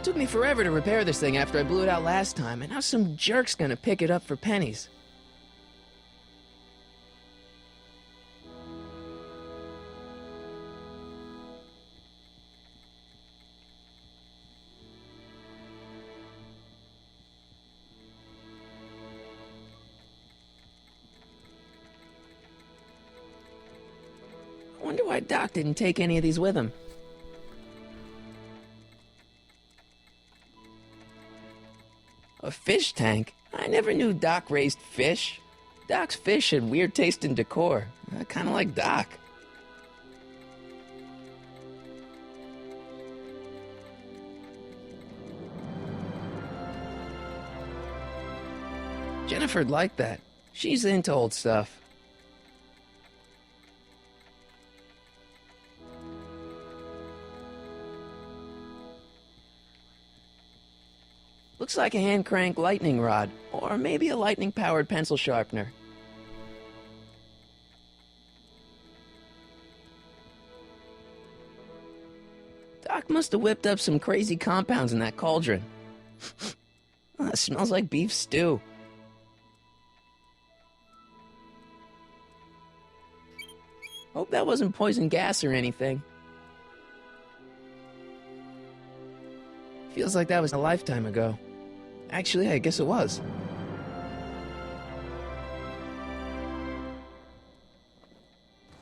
Took me forever to repair this thing after I blew it out last time, and now some jerk's gonna pick it up for pennies. I wonder why Doc didn't take any of these with him. A fish tank? I never knew Doc raised fish. Doc's fish had weird taste in decor. I kinda like Doc. Jennifer'd like that. She's into old stuff. Looks like a hand-crank lightning rod, or maybe a lightning-powered pencil sharpener. Doc must have whipped up some crazy compounds in that cauldron. It smells like beef stew. Hope that wasn't poison gas or anything. Feels like that was a lifetime ago. Actually, I guess it was.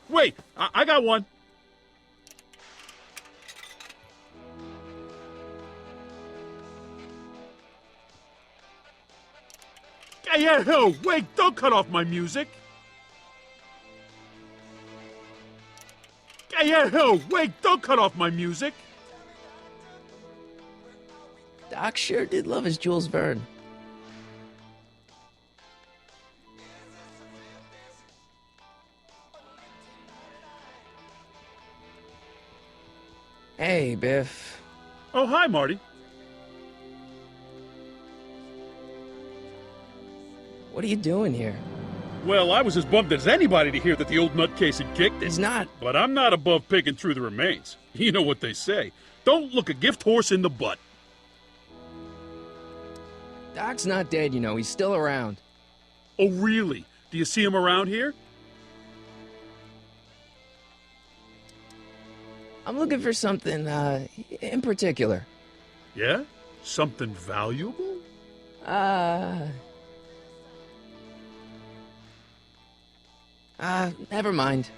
Wait, I got one. Hey, wait, don't cut off my music. Hey, wait, don't cut off my music. Doc sure did love his Jules Verne. Hey, Biff. Oh, hi, Marty. What are you doing here? Well, I was as bummed as anybody to hear that the old nutcase had kicked it. He's not. But I'm not above picking through the remains. You know what they say. Don't look a gift horse in the butt. Doc's not dead, you know. He's still around. Oh, really? Do you see him around here? I'm looking for something, in particular. Yeah? Something valuable? Never mind.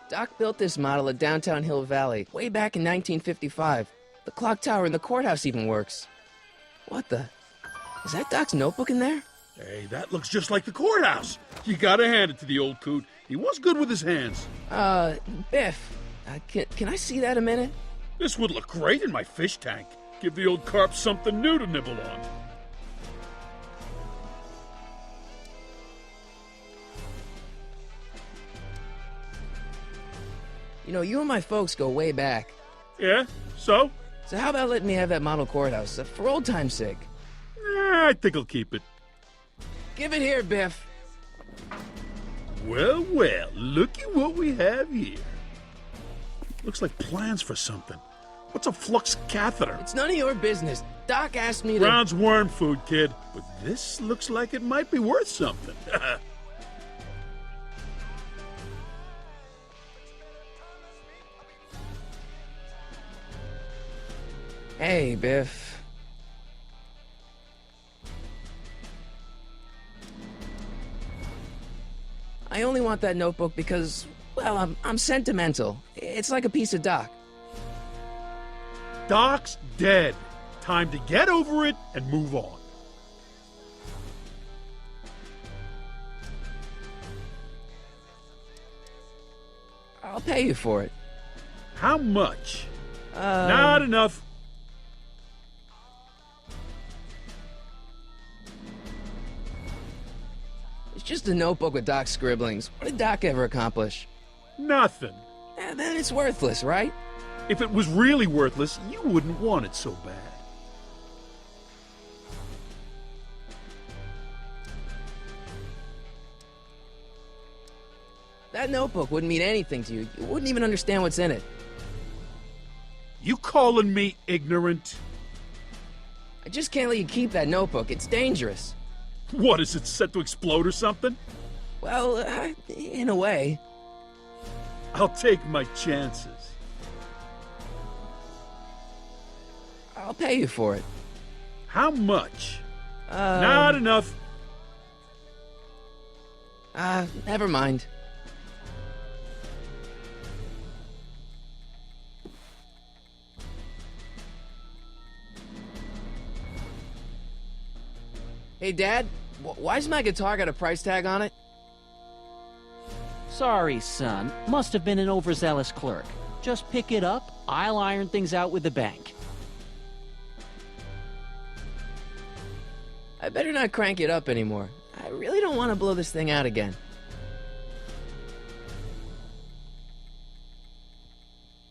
Doc built this model at downtown Hill Valley, way back in 1955. The clock tower in the courthouse even works. What the? Is that Doc's notebook in there? Hey, that looks just like the courthouse. You gotta hand it to the old coot. He was good with his hands. Biff, can I see that a minute? This would look great in my fish tank. Give the old carp something new to nibble on. You know, you and my folks go way back. Yeah? So? So how about letting me have that model courthouse, for old time's sake? I think I'll keep it. Give it here, Biff. Well, looky what we have here. Looks like plans for something. What's a flux catheter? It's none of your business. Doc asked me to... Brown's worm food, kid. But this looks like it might be worth something. Hey, Biff. I only want that notebook because, well, I'm sentimental. It's like a piece of Doc. Doc's dead. Time to get over it and move on. I'll pay you for it. How much? Not enough. It's just a notebook with Doc's scribblings. What did Doc ever accomplish? Nothing. Then it's worthless, right? If it was really worthless, you wouldn't want it so bad. that notebook wouldn't mean anything to you. You wouldn't even understand what's in it. You calling me ignorant? I just can't let you keep that notebook. It's dangerous. What, is it set to explode or something? Well, in a way. I'll take my chances. I'll pay you for it. How much? Not enough. Never mind. Hey, Dad, why's my guitar got a price tag on it? Sorry, son. Must have been an overzealous clerk. Just pick it up. I'll iron things out with the bank. I better not crank it up anymore. I really don't want to blow this thing out again.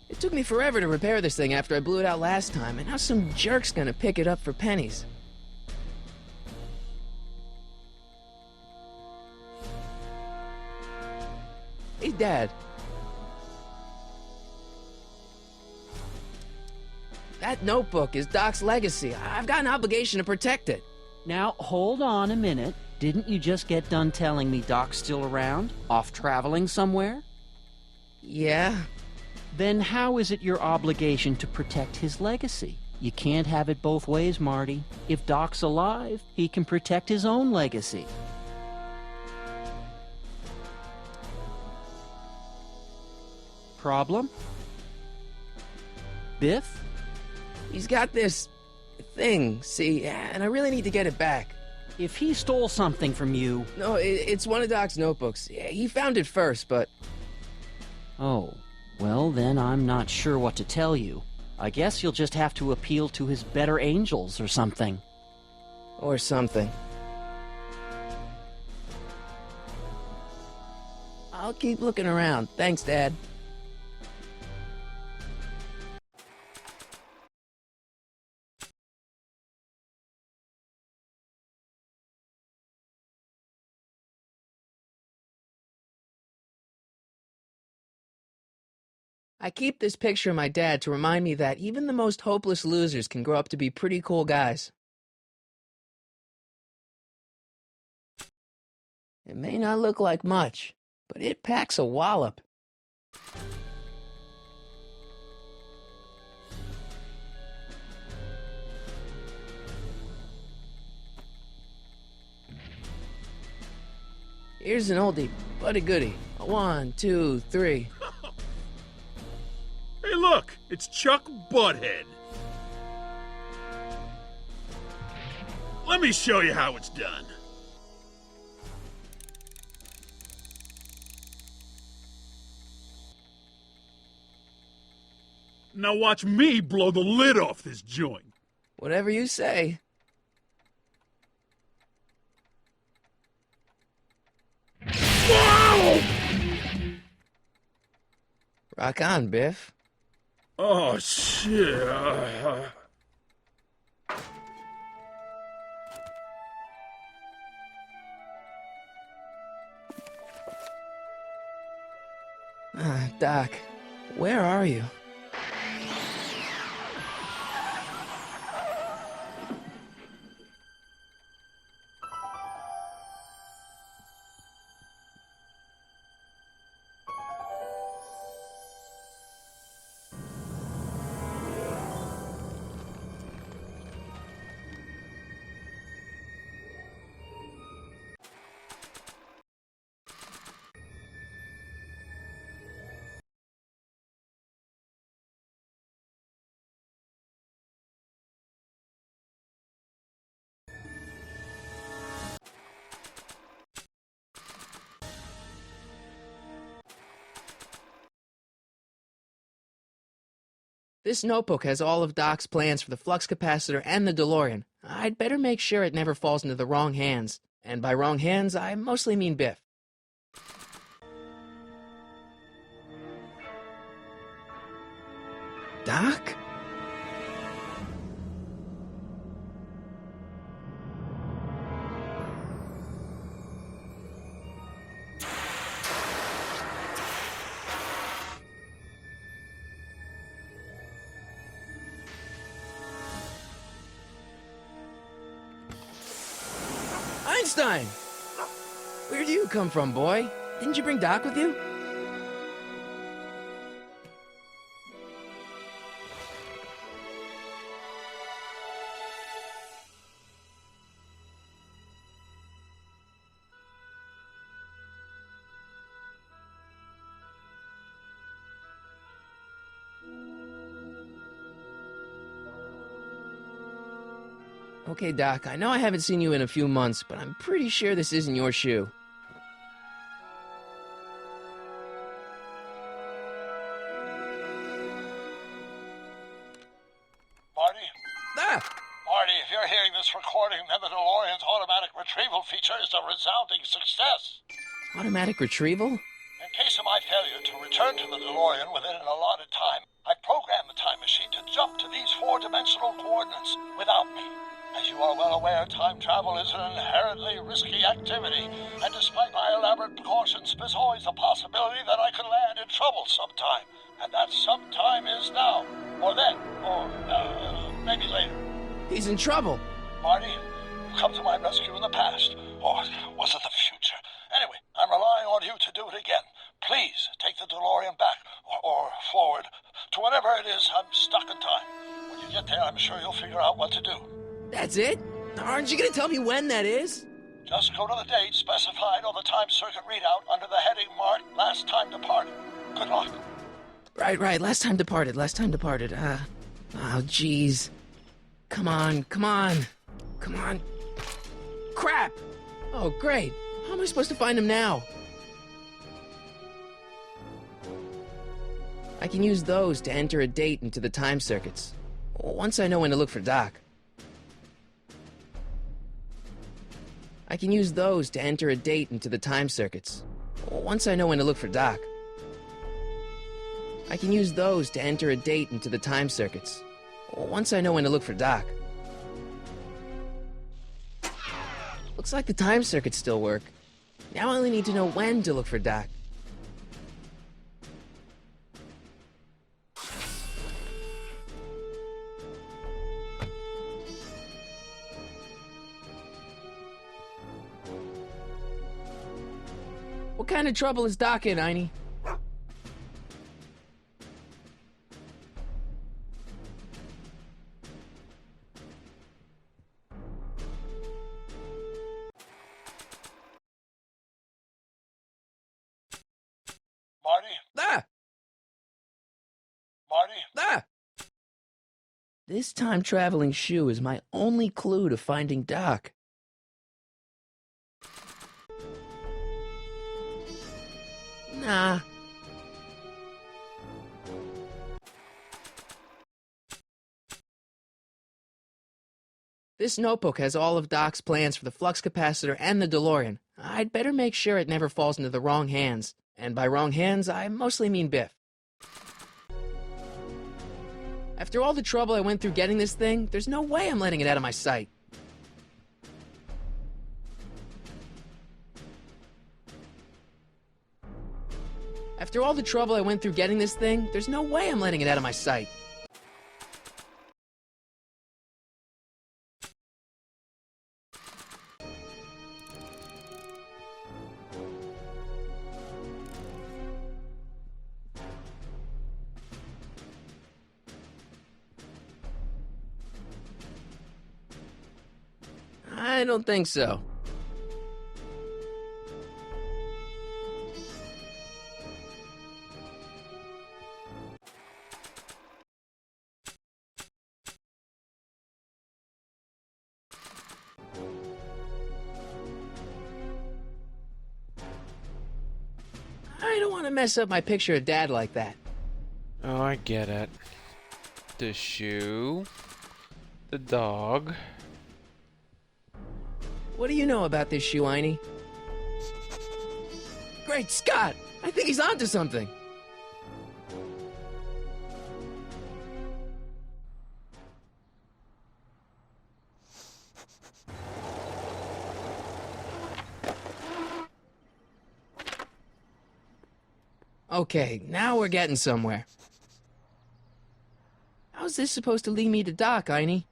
It took me forever to repair this thing after I blew it out last time, and now some jerk's gonna pick it up for pennies. Hey, Dad. That notebook is Doc's legacy. I've got an obligation to protect it. Now, hold on a minute. Didn't you just get done telling me Doc's still around? Off traveling somewhere? Yeah? Then how is it your obligation to protect his legacy? You can't have it both ways, Marty. If Doc's alive, he can protect his own legacy. Problem? Biff? He's got this thing, see, and I really need to get it back. If he stole something from you... No, it's one of Doc's notebooks. Yeah, he found it first, but... Oh, well then I'm not sure what to tell you. I guess you'll just have to appeal to his better angels or something. Or something. I'll keep looking around. Thanks, Dad. I keep this picture of my dad to remind me that even the most hopeless losers can grow up to be pretty cool guys. It may not look like much, but it packs a wallop. Here's an oldie, but a goodie. 1, 2, 3. Hey, look! It's Chuck Butthead. Let me show you how it's done. Now watch me blow the lid off this joint. Whatever you say. Whoa! Rock on, Biff. Oh, shit. Doc, where are you? This notebook has all of Doc's plans for the flux capacitor and the DeLorean. I'd better make sure it never falls into the wrong hands. And by wrong hands, I mostly mean Biff. Doc? Einstein! Where do you come from, boy? Didn't you bring Doc with you? Okay, Doc, I know I haven't seen you in a few months, but I'm pretty sure this isn't your shoe. Marty? Ah! Marty, if you're hearing this recording, then the DeLorean's automatic retrieval feature is a resounding success. Automatic retrieval? In case of my failure to return to the DeLorean within an allotted time, I programmed the time machine to jump to these four-dimensional coordinates without me. As you are well aware, time travel is an inherently risky activity, and despite my elaborate precautions, there's always a possibility that I could land in trouble sometime. And that sometime is now, or then, or maybe later. He's in trouble. Marty, you've come to my rescue in the past, or was it the future? Anyway, I'm relying on you to do it again. Please take the DeLorean back, or forward, to whenever it is I'm stuck in time. When you get there, I'm sure you'll figure out what to do. That's it? Aren't you gonna tell me when that is? Just go to the date specified on the time circuit readout under the heading marked Last Time Departed. Good luck. Right, last time departed. Oh, jeez. Come on. Crap! Oh, great. How am I supposed to find him now? I can use those to enter a date into the time circuits. Once I know when to look for Doc. I can use those to enter a date into the time circuits. Once I know when to look for Doc. I can use those to enter a date into the time circuits. Once I know when to look for Doc. Looks like the time circuits still work. Now I only need to know when to look for Doc. What kind of trouble is Doc in, Einie? Marty? Ah! Marty? Ah! This time-traveling shoe is my only clue to finding Doc. Nah. This notebook has all of Doc's plans for the flux capacitor and the DeLorean. I'd better make sure it never falls into the wrong hands. And by wrong hands, I mostly mean Biff. After all the trouble I went through getting this thing, there's no way I'm letting it out of my sight. After all the trouble I went through getting this thing, there's no way I'm letting it out of my sight. I don't think so. I don't want to mess up my picture of Dad like that. Oh, I get it. The shoe. The dog. What do you know about this shoe, Einie? Great Scott! I think he's onto something! Okay, now we're getting somewhere. How's this supposed to lead me to Doc, Einie?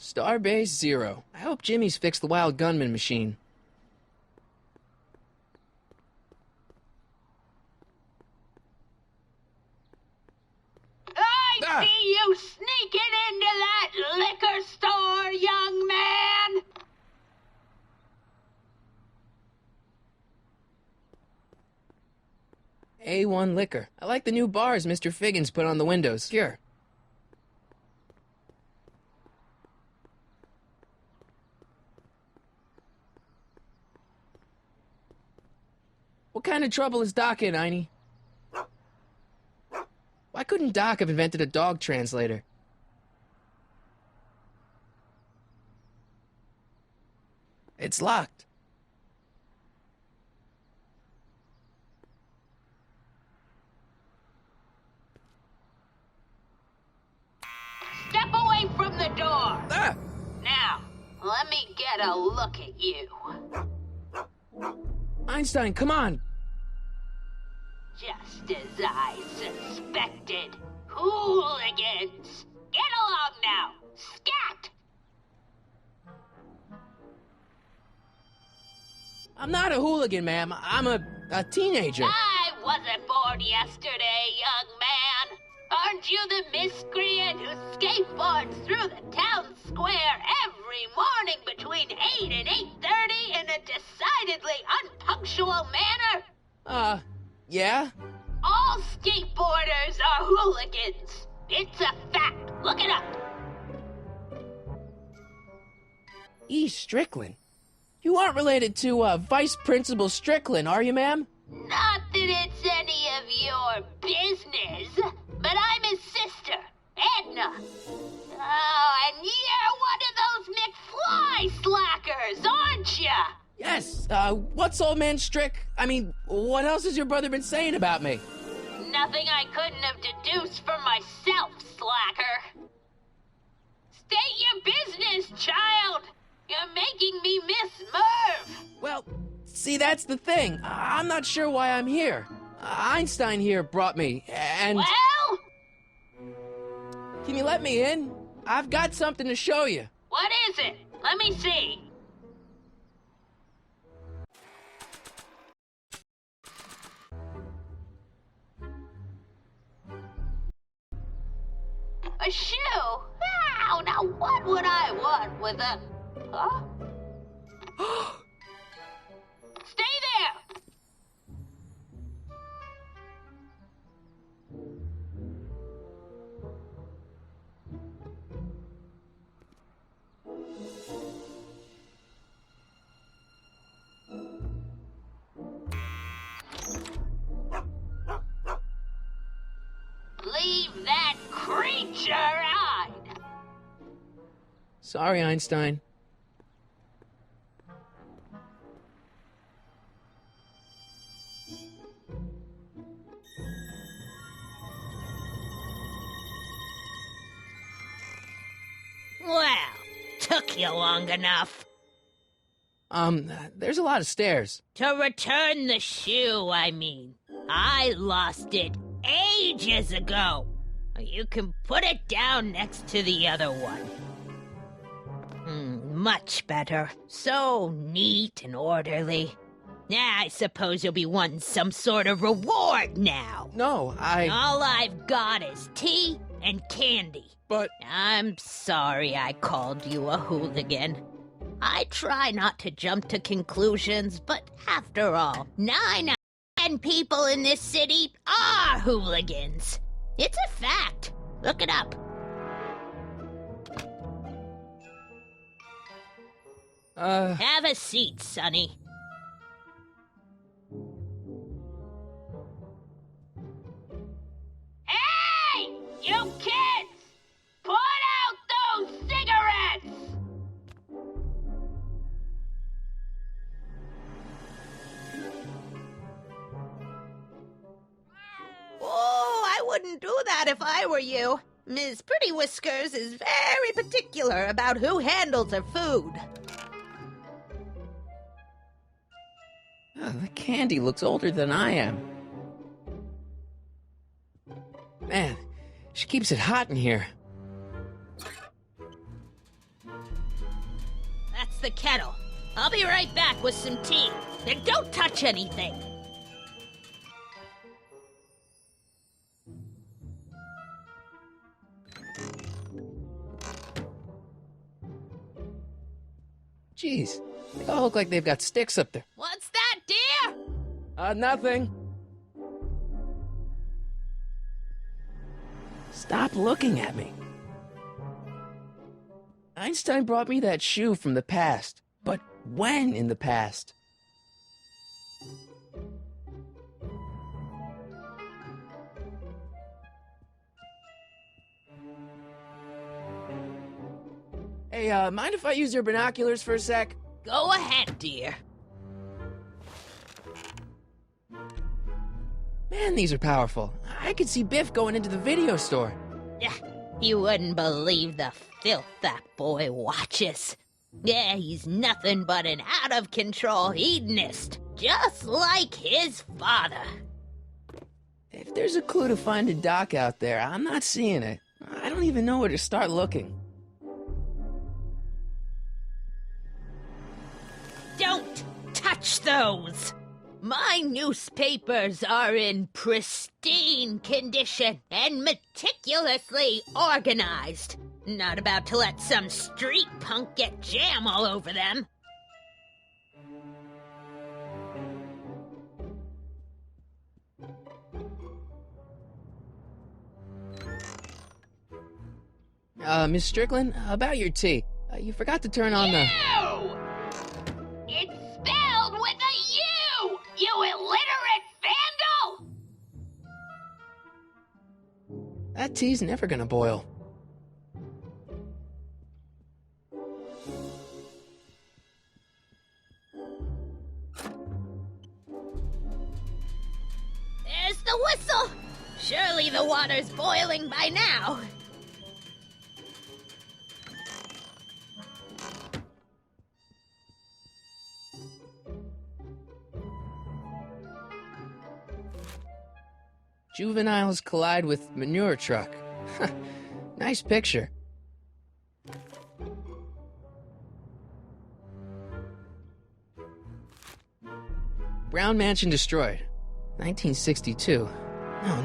Starbase 0. I hope Jimmy's fixed the wild gunman machine. I see you sneaking into that liquor store, young man! A1 liquor. I like the new bars Mr. Figgins put on the windows. Sure. What kind of trouble is Doc in, Einie? Why couldn't Doc have invented a dog translator? It's locked. Step away from the door! Ah! Now, let me get a look at you. Einstein, come on! Just as I suspected. Hooligans! Get along now! Scat! I'm not a hooligan, ma'am. I'm a teenager. I wasn't born yesterday, young man. Aren't you the miscreant who skateboards through the town square every morning between 8 and 8:30 in a decidedly unpunctual manner? Yeah? All skateboarders are hooligans. It's a fact. Look it up. E. Strickland. You aren't related to, Vice Principal Strickland, are you, ma'am? Not that it's any of your business, but I'm his sister, Edna. Oh, and you're one of those McFly slackers, aren't ya? Yes, what's old man Strick? I mean, what else has your brother been saying about me? Nothing I couldn't have deduced for myself, slacker. State your business, child. You're making me miss Merv. Well, see, that's the thing. I'm not sure why I'm here. Einstein here brought me, and... Well? Can you let me in? I've got something to show you. What is it? Let me see. A shoe? Wow, now what would I want with a... Huh? Stay there! Leave that creature eyed! Sorry, Einstein. Well, took you long enough. There's a lot of stairs. To return the shoe, I mean. I lost it ages ago. You can put it down next to the other one. Much better. So neat and orderly. I suppose you'll be wanting some sort of reward now. No, All I've got is tea and candy. But... I'm sorry I called you a hooligan. I try not to jump to conclusions, but after all, 9 out of 10 people in this city are hooligans. It's a fact. Look it up. Have a seat, Sonny. Hey! You kids! Put out those cigarettes! Oh, I wouldn't do that if I were you. Ms. Pretty Whiskers is very particular about who handles her food. The candy looks older than I am. Man, she keeps it hot in here. the kettle. I'll be right back with some tea. And don't touch anything. Jeez, they all look like they've got sticks up there. What's that, dear? Nothing. Stop looking at me. Einstein brought me that shoe from the past. But when in the past? Hey, mind if I use your binoculars for a sec? Go ahead, dear. Man, these are powerful. I could see Biff going into the video store. Yeah, you wouldn't believe the filth that boy watches. Yeah, he's nothing but an out-of-control hedonist, just like his father. If there's a clue to finding Doc out there, I'm not seeing it. I don't even know where to start looking. Don't touch those! My newspapers are in pristine condition and meticulously organized. Not about to let some street punk get jam all over them. Miss Strickland, about your tea. You forgot to turn on the... You! It's spelled with a U! You illiterate vandal! That tea's never gonna boil. There's the whistle! Surely the water's boiling by now. Juveniles collide with manure truck. Nice picture. Brown Mansion destroyed. 1962.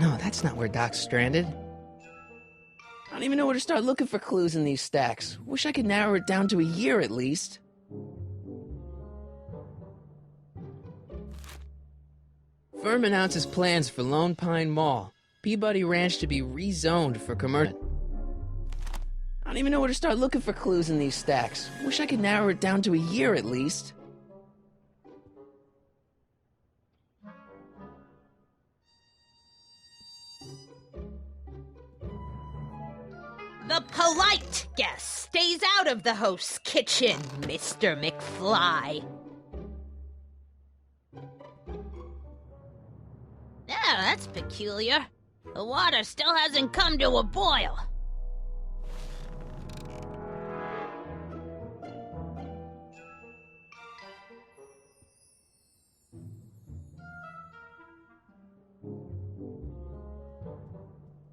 No, that's not where Doc's stranded. I don't even know where to start looking for clues in these stacks. Wish I could narrow it down to a year at least. Firm announces plans for Lone Pine Mall. Peabody Ranch to be rezoned for commercial. I don't even know where to start looking for clues in these stacks. Wish I could narrow it down to a year at least. The polite guest stays out of the host's kitchen, Mr. McFly. Yeah, that's peculiar. The water still hasn't come to a boil.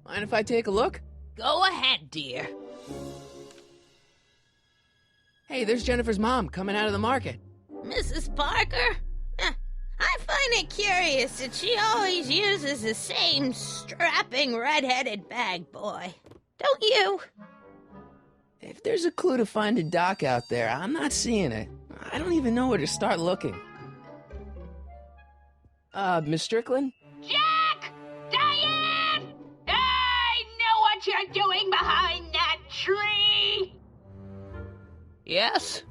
Mind if I take a look? Go ahead, dear. Hey, there's Jennifer's mom coming out of the market. Mrs. Parker? I find it curious that she always uses the same strapping red-headed bag boy. Don't you? If there's a clue to finding Doc out there, I'm not seeing it. I don't even know where to start looking. Miss Strickland? Jack! Diane! I know what you're doing behind that tree! Yes?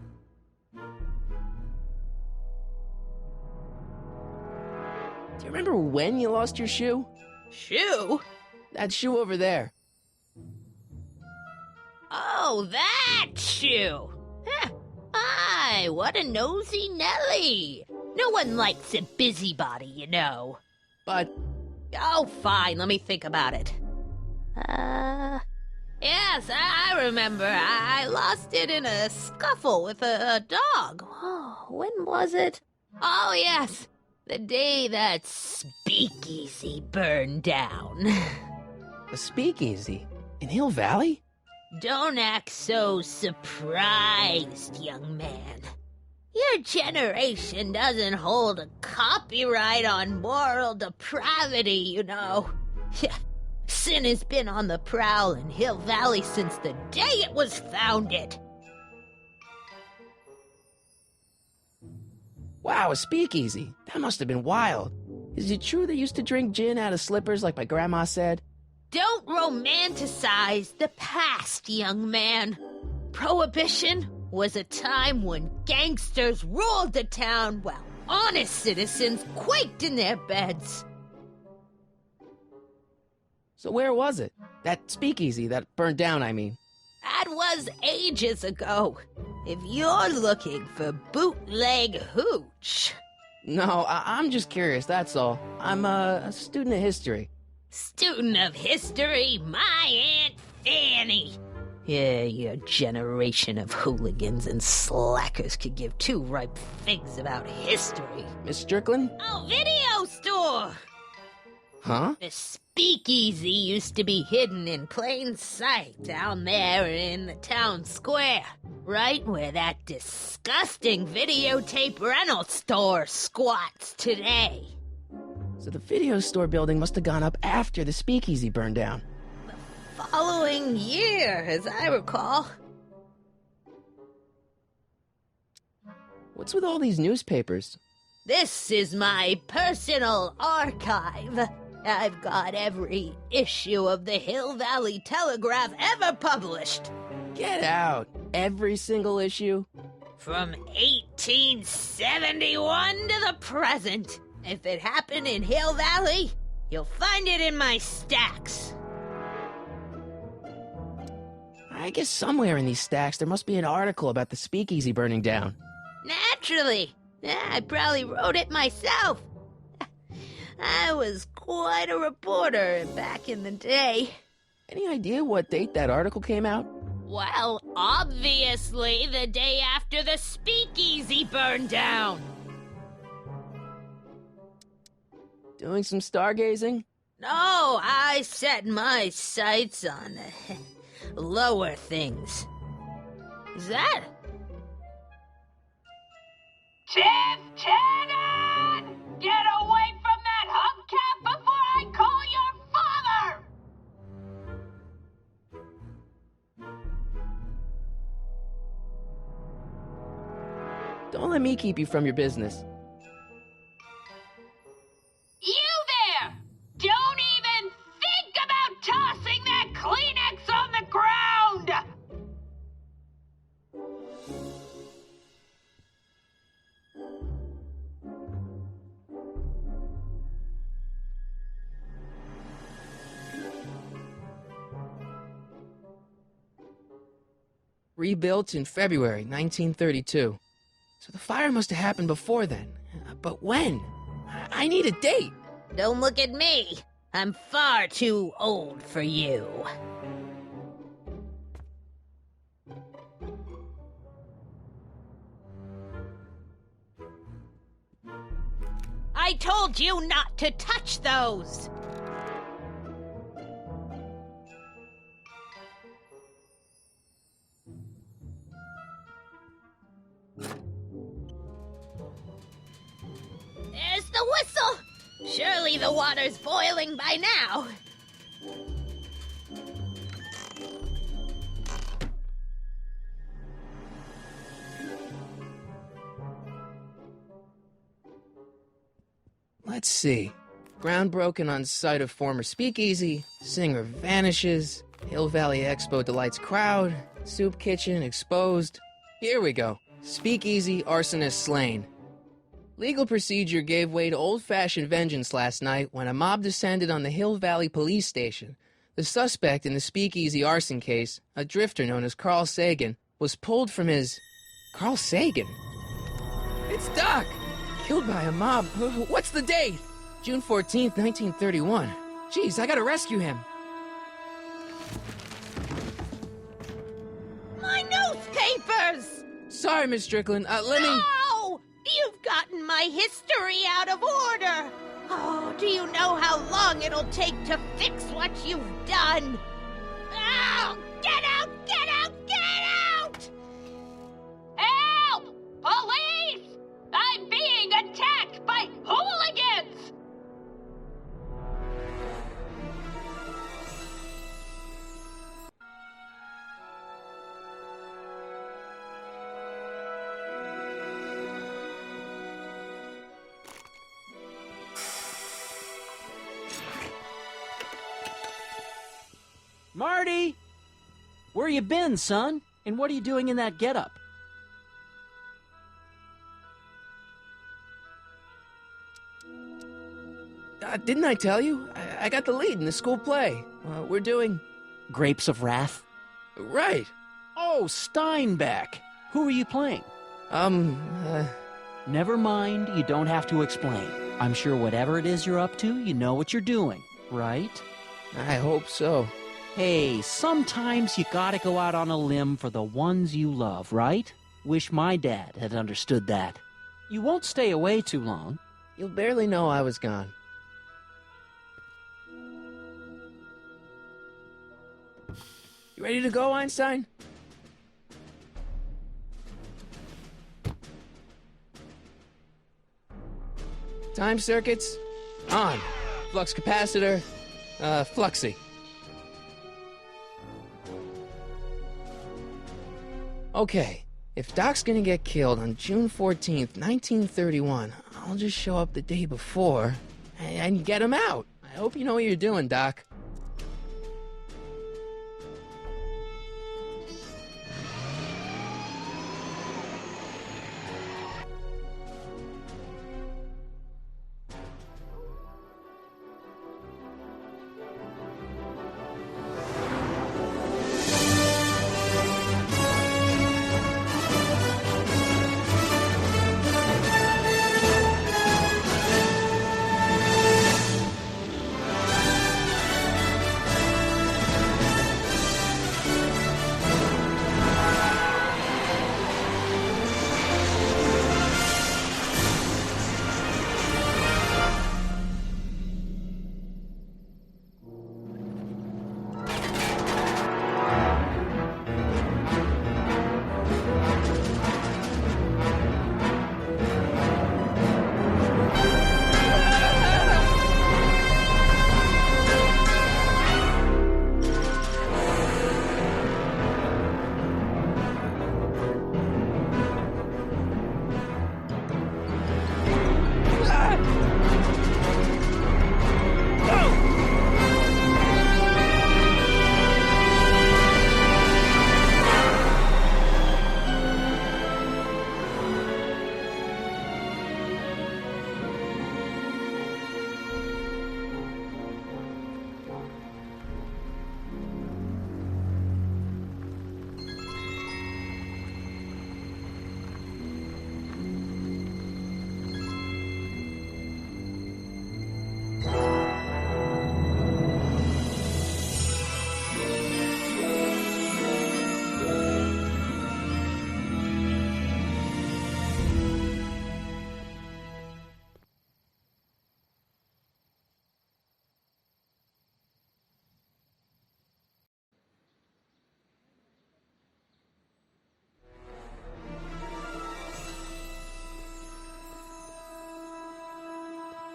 Do you remember when you lost your shoe? Shoe? That shoe over there. Oh, that shoe! Aye, what a nosy Nelly! No one likes a busybody, you know. But... Oh, fine, let me think about it. Yes, I remember. I lost it in a scuffle with a dog. Oh, when was it? Oh, yes, the day that speakeasy burned down. A speakeasy? In Hill Valley? Don't act so surprised, young man. Your generation doesn't hold a copyright on moral depravity, you know. Sin has been on the prowl in Hill Valley since the day it was founded. Wow, a speakeasy. That must have been wild. Is it true they used to drink gin out of slippers like my grandma said? Don't romanticize the past, young man. Prohibition was a time when gangsters ruled the town while honest citizens quaked in their beds. So where was it? That speakeasy that burned down, I mean. That was ages ago. If you're looking for bootleg hooch. No, I'm just curious, that's all. I'm a student of history. Student of history, my Aunt Fanny. Yeah, your generation of hooligans and slackers could give two ripe figs about history. Miss Strickland? Oh, video store! Huh? The speakeasy used to be hidden in plain sight down there in the town square, right where that disgusting videotape rental store squats today. So the video store building must have gone up after the speakeasy burned down. The following year, as I recall. What's with all these newspapers? This is my personal archive. I've got every issue of the Hill Valley Telegraph ever published. Get out! Every single issue? From 1871 to the present. If it happened in Hill Valley, you'll find it in my stacks. I guess somewhere in these stacks there must be an article about the speakeasy burning down. Naturally. I probably wrote it myself. I was quite a reporter back in the day. Any idea what date that article came out? Well, obviously the day after the speakeasy burned down. Doing some stargazing? No, I set my sights on lower things. Is that? Tiff Tannen! Get away from that hubcap before I call your father! Don't let me keep you from your business. You there! Don't even think about tossing that Kleenex on the ground! Rebuilt in February 1932. So the fire must have happened before then. But when? I need a date. Don't look at me. I'm far too old for you. I told you not to touch those! There's the whistle! Surely the water's boiling by now. Let's see. Ground broken on site of former speakeasy, singer vanishes, Hill Valley Expo delights crowd, soup kitchen exposed. Here we go. Speakeasy arsonist slain. Legal procedure gave way to old-fashioned vengeance last night when a mob descended on the Hill Valley police station. The suspect in the speakeasy arson case, a drifter known as Carl Sagan, was pulled from his... Carl Sagan? It's Doc! Killed by a mob. What's the date? June 14th, 1931. Jeez, I gotta rescue him. My newspapers! Sorry, Miss Strickland. Let me... No! You've gotten my history out of order! Oh, do you know how long it'll take to fix what you've done? Oh, get out! Get Marty! Where you been, son? And what are you doing in that getup? Didn't I tell you? I got the lead in the school play. We're doing... Grapes of Wrath? Right. Oh, Steinbeck! Who are you playing? Never mind, you don't have to explain. I'm sure whatever it is you're up to, you know what you're doing, right? I hope so. Hey, sometimes you gotta go out on a limb for the ones you love, right? Wish my dad had understood that. You won't stay away too long. You'll barely know I was gone. You ready to go, Einstein? Time circuits, on. Flux capacitor, fluxy. Okay, if Doc's gonna get killed on June 14th, 1931, I'll just show up the day before and get him out. I hope you know what you're doing, Doc.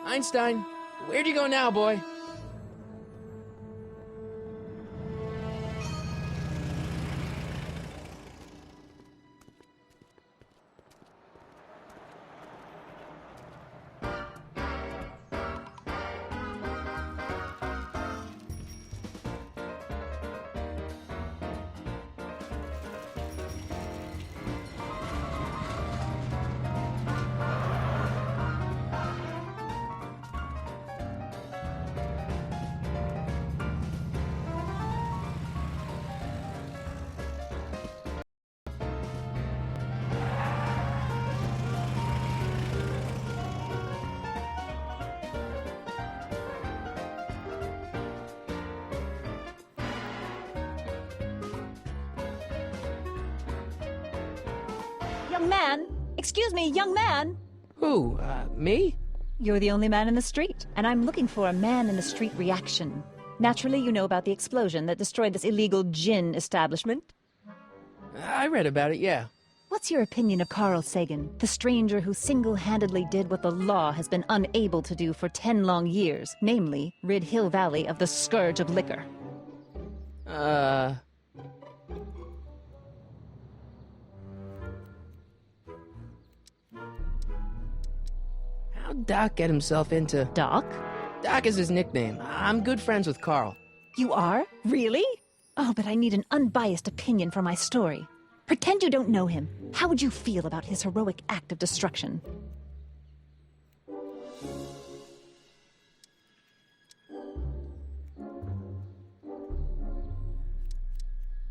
Einstein, where'd you go now, boy? Young man! Excuse me, young man! Who, me? You're the only man in the street, and I'm looking for a man-in-the-street reaction. Naturally, you know about the explosion that destroyed this illegal gin establishment. I read about it, yeah. What's your opinion of Carl Sagan, the stranger who single-handedly did what the law has been unable to do for 10 long years, namely, rid Hill Valley of the scourge of liquor? How'd Doc get himself into... Doc? Doc is his nickname. I'm good friends with Carl. You are? Really? Oh, but I need an unbiased opinion for my story. Pretend you don't know him. How would you feel about his heroic act of destruction?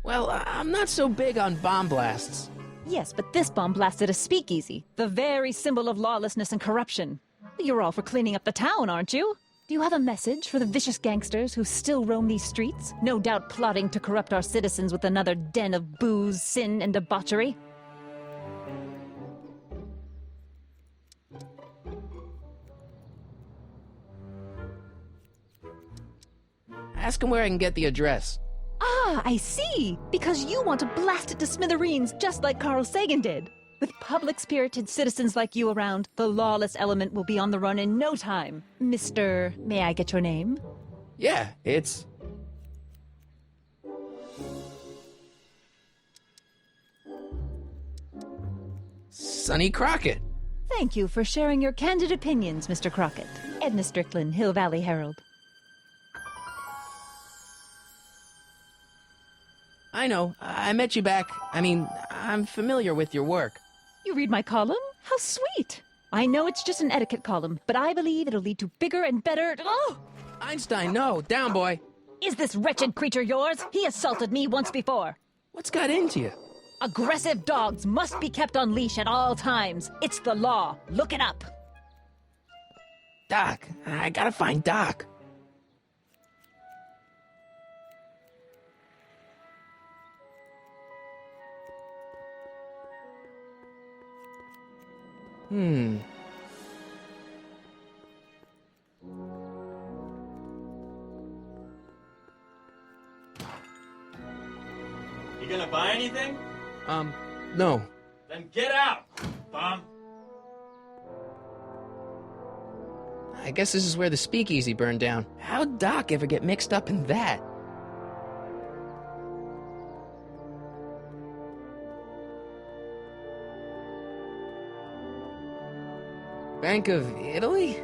Well, I'm not so big on bomb blasts. Yes, but this bomb blasted a speakeasy, the very symbol of lawlessness and corruption. You're all for cleaning up the town, aren't you? Do you have a message for the vicious gangsters who still roam these streets, no doubt plotting to corrupt our citizens with another den of booze, sin, and debauchery? Ask him where I can get the address. Ah, I see! Because you want to blast it to smithereens just like Carl Sagan did. With public-spirited citizens like you around, the lawless element will be on the run in no time. Mr. May I get your name? Yeah, it's... Sonny Crockett. Thank you for sharing your candid opinions, Mr. Crockett. Edna Strickland, Hill Valley Herald. I know. I met you back. I'm familiar with your work. You read my column? How sweet! I know it's just an etiquette column, but I believe it'll lead to bigger and better... Oh! Einstein, no. Down, boy. Is this wretched creature yours? He assaulted me once before. What's got into you? Aggressive dogs must be kept on leash at all times. It's the law. Look it up. Doc. I gotta find Doc. You gonna buy anything? No. Then get out, bum. I guess this is where the speakeasy burned down. How'd Doc ever get mixed up in that? Bank of Italy?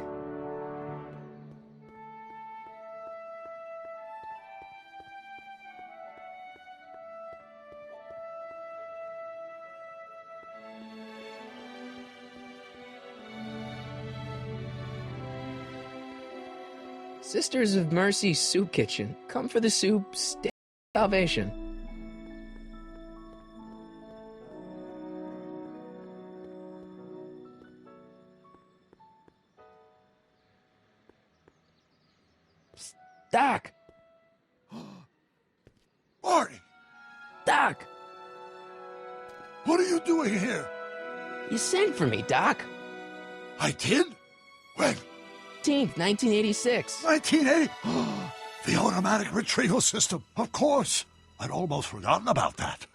Sisters of Mercy Soup Kitchen. Come for the soup, stay salvation. Doc! Marty! Doc! What are you doing here? You sent for me, Doc. I did? When? 18th, 1986. 1980? The automatic retrieval system. Of course. I'd almost forgotten about that.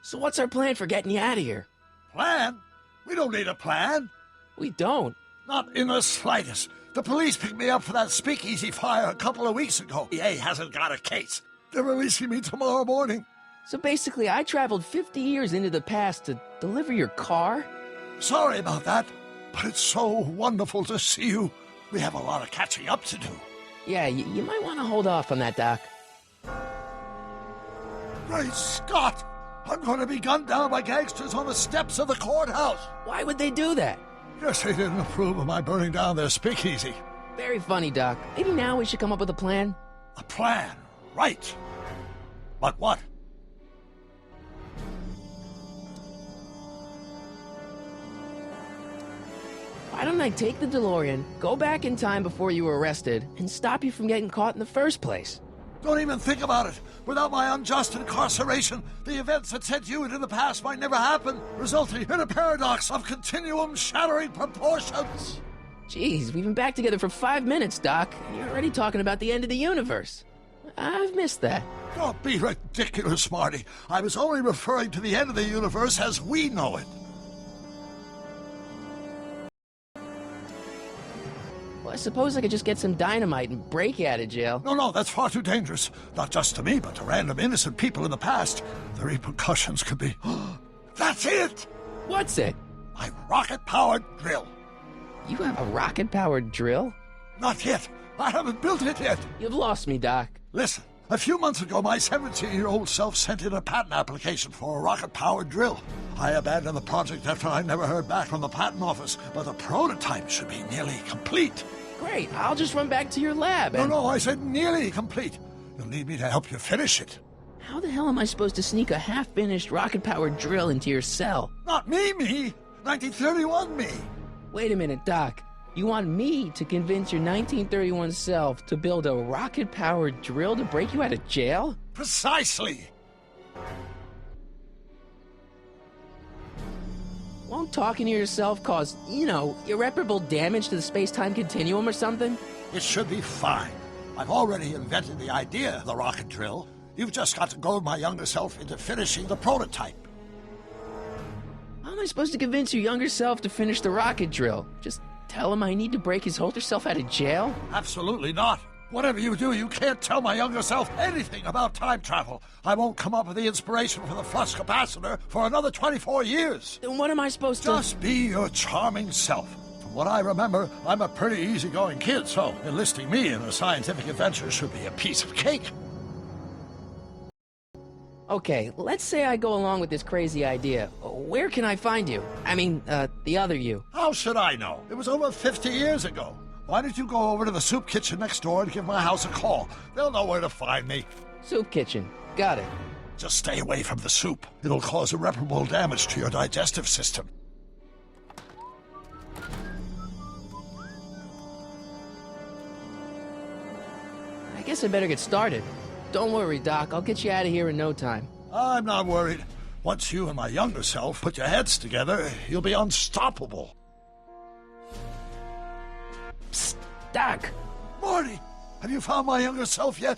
So what's our plan for getting you out of here? Plan? We don't need a plan. We don't. Not in the slightest. The police picked me up for that speakeasy fire a couple of weeks ago. EA hasn't got a case. They're releasing me tomorrow morning. So basically, I traveled 50 years into the past to deliver your car? Sorry about that, but it's so wonderful to see you. We have a lot of catching up to do. Yeah, you might want to hold off on that, Doc. Great Scott! I'm going to be gunned down by gangsters on the steps of the courthouse. Why would they do that? Guess they didn't approve of my burning down their speakeasy. Very funny, Doc. Maybe now we should come up with a plan? A plan, right. But what? Why don't I take the DeLorean, go back in time before you were arrested, and stop you from getting caught in the first place? Don't even think about it. Without my unjust incarceration, the events that sent you into the past might never happen, resulting in a paradox of continuum-shattering proportions. Jeez, we've been back together for 5 minutes, Doc, and you're already talking about the end of the universe. I've missed that. Don't be ridiculous, Marty. I was only referring to the end of the universe as we know it. Well, I suppose I could just get some dynamite and break you out of jail. No, that's far too dangerous. Not just to me, but to random innocent people in the past. The repercussions could be... That's it! What's it? My rocket-powered drill. You have a rocket-powered drill? Not yet. I haven't built it yet. You've lost me, Doc. Listen, A few months ago, my 17-year-old self sent in a patent application for a rocket-powered drill. I abandoned the project after I never heard back from the patent office, but the prototype should be nearly complete. Great, I'll just run back to your lab and... No, I said nearly complete. You'll need me to help you finish it. How the hell am I supposed to sneak a half-finished rocket-powered drill into your cell? Not me. 1931 me. Wait a minute, Doc. You want me to convince your 1931 self to build a rocket-powered drill to break you out of jail? Precisely. Won't talking to yourself cause, irreparable damage to the space-time continuum or something? It should be fine. I've already invented the idea of the rocket drill. You've just got to goad my younger self into finishing the prototype. How am I supposed to convince your younger self to finish the rocket drill? Just tell him I need to break his older self out of jail? Absolutely not. Whatever you do, you can't tell my younger self anything about time travel. I won't come up with the inspiration for the flux capacitor for another 24 years. Then what am I supposed to... Just be your charming self. From what I remember, I'm a pretty easygoing kid, so enlisting me in a scientific adventure should be a piece of cake. Okay, let's say I go along with this crazy idea. Where can I find you? I mean, the other you. How should I know? It was over 50 years ago. Why don't you go over to the soup kitchen next door and give my house a call? They'll know where to find me. Soup kitchen. Got it. Just stay away from the soup. It'll cause irreparable damage to your digestive system. I guess I better get started. Don't worry, Doc. I'll get you out of here in no time. I'm not worried. Once you and my younger self put your heads together, you'll be unstoppable. Psst, Doc. Marty, have you found my younger self yet?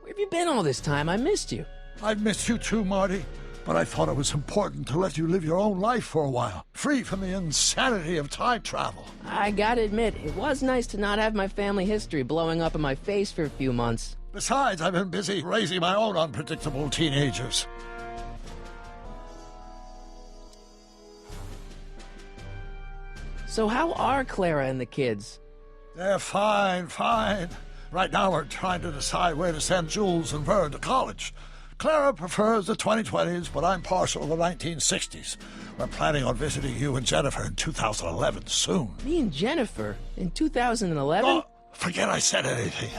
Where have you been all this time? I missed you. I've missed you too, Marty. But I thought it was important to let you live your own life for a while, free from the insanity of time travel. I gotta admit, it was nice to not have my family history blowing up in my face for a few months. Besides, I've been busy raising my own unpredictable teenagers. So how are Clara and the kids? They're fine. Right now we're trying to decide where to send Jules and Vern to college. Clara prefers the 2020s, but I'm partial to the 1960s. We're planning on visiting you and Jennifer in 2011 soon. Me and Jennifer? In 2011? Oh, forget I said anything.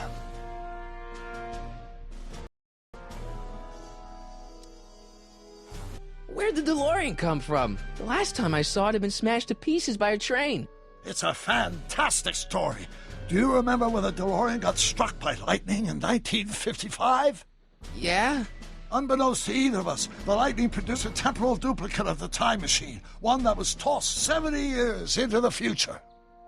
Where'd the DeLorean come from? The last time I saw it had been smashed to pieces by a train. It's a fantastic story. Do you remember when the DeLorean got struck by lightning in 1955? Yeah? Unbeknownst to either of us, the lightning produced a temporal duplicate of the time machine, one that was tossed 70 years into the future.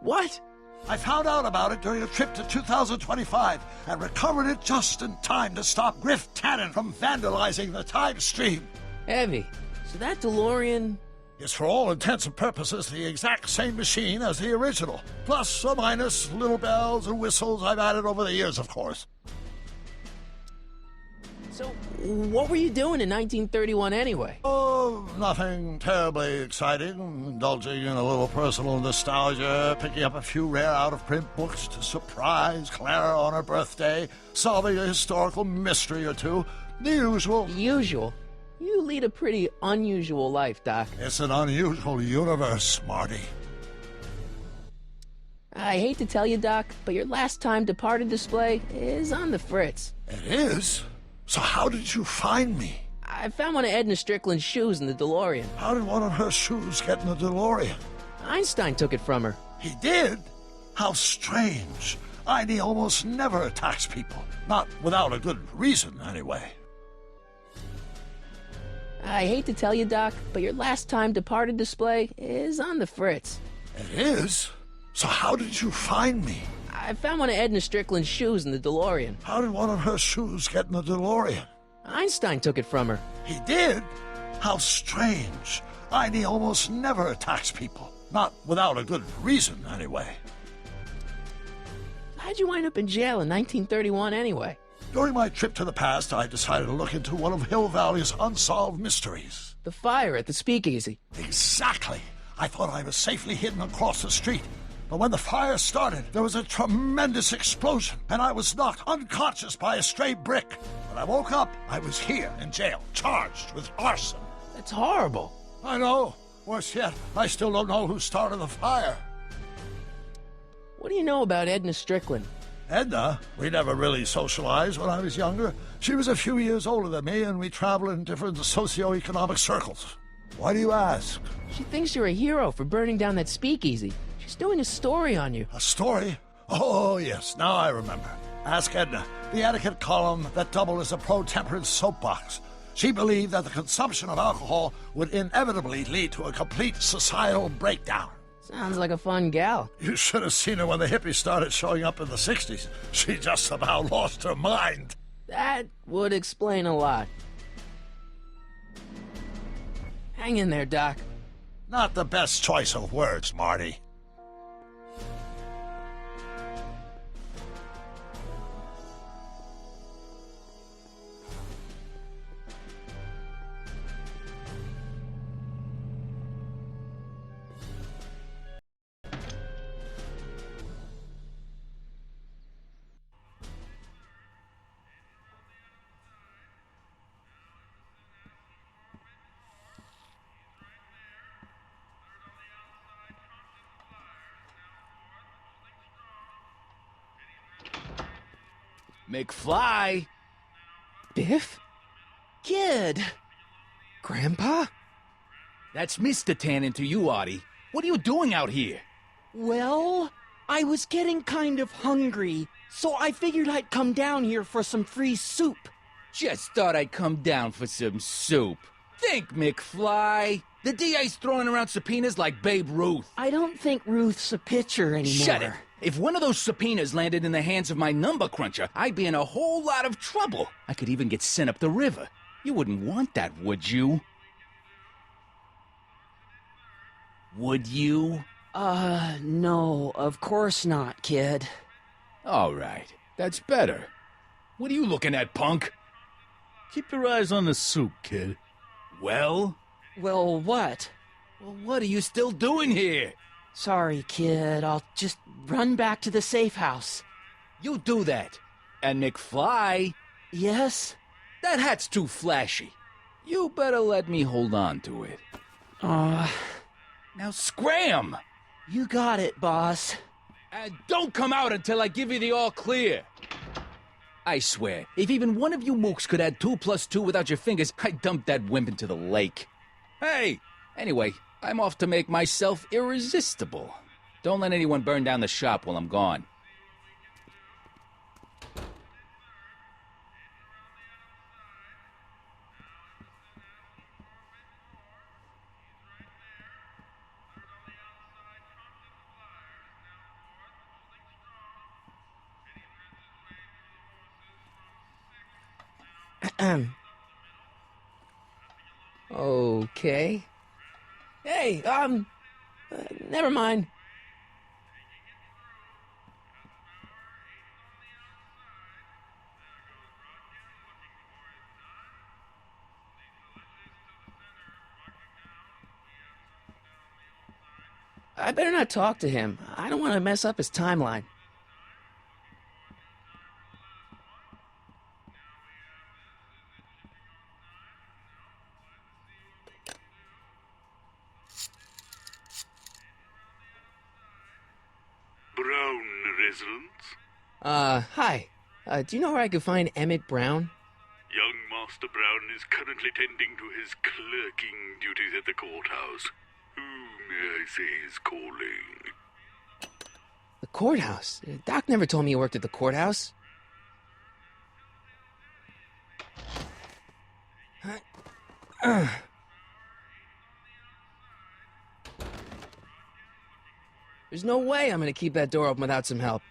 What? I found out about it during a trip to 2025 and recovered it just in time to stop Griff Tannen from vandalizing the time stream. Heavy. So that DeLorean... is for all intents and purposes the exact same machine as the original. Plus or minus little bells and whistles I've added over the years, of course. So, what were you doing in 1931 anyway? Oh, nothing terribly exciting. Indulging in a little personal nostalgia, picking up a few rare out-of-print books to surprise Clara on her birthday, solving a historical mystery or two. The usual. Usual? You lead a pretty unusual life, Doc. It's an unusual universe, Marty. I hate to tell you, Doc, but your last time departed display is on the fritz. It is? So how did you find me? I found one of Edna Strickland's shoes in the DeLorean. How did one of her shoes get in the DeLorean? Einstein took it from her. He did? How strange. Einie almost never attacks people. Not without a good reason, anyway. I hate to tell you, Doc, but your last time departed display is on the fritz. It is? So how did you find me? I found one of Edna Strickland's shoes in the DeLorean. How did one of her shoes get in the DeLorean? Einstein took it from her. He did? How strange. Einie almost never attacks people. Not without a good reason, anyway. How'd you wind up in jail in 1931 anyway? During my trip to the past, I decided to look into one of Hill Valley's unsolved mysteries. The fire at the speakeasy. Exactly. I thought I was safely hidden across the street. But when the fire started, there was a tremendous explosion, and I was knocked unconscious by a stray brick. When I woke up, I was here in jail, charged with arson. That's horrible. I know. Worse yet, I still don't know who started the fire. What do you know about Edna Strickland? Edna? We never really socialized when I was younger. She was a few years older than me, and we traveled in different socioeconomic circles. Why do you ask? She thinks you're a hero for burning down that speakeasy. She's doing a story on you. A story? Oh, yes, now I remember. Ask Edna, the etiquette column that doubled as a pro-temperance soapbox. She believed that the consumption of alcohol would inevitably lead to a complete societal breakdown. Sounds like a fun gal. You should have seen her when the hippies started showing up in the 60s. She just about lost her mind. That would explain a lot. Hang in there, Doc. Not the best choice of words, Marty. McFly! Biff? Kid! Grandpa? That's Mr. Tannen to you, Artie. What are you doing out here? Well, I was getting kind of hungry, so I figured I'd come down here for some free soup. Just thought I'd come down for some soup. Think, McFly. The DA's throwing around subpoenas like Babe Ruth. I don't think Ruth's a pitcher anymore. Shut it! If one of those subpoenas landed in the hands of my number cruncher, I'd be in a whole lot of trouble. I could even get sent up the river. You wouldn't want that, would you? Would you? No, of course not, kid. All right, that's better. What are you looking at, punk? Keep your eyes on the soup, kid. Well? Well, what? Well, what are you still doing here? Sorry, kid. I'll just run back to the safe house. You do that. And McFly? Yes? That hat's too flashy. You better let me hold on to it. Now scram! You got it, boss. And don't come out until I give you the all clear. I swear, if even one of you mooks could add 2 + 2 without your fingers, I'd dump that wimp into the lake. Hey! Anyway, I'm off to make myself irresistible. Don't let anyone burn down the shop while I'm gone. Okay. Hey, never mind. I better not talk to him. I don't want to mess up his timeline. Brown residence? Hi. Do you know where I could find Emmett Brown? Young Master Brown is currently tending to his clerking duties at the courthouse. Who may I say is calling? The courthouse? Doc never told me you worked at the courthouse. There's no way I'm gonna keep that door open without some help.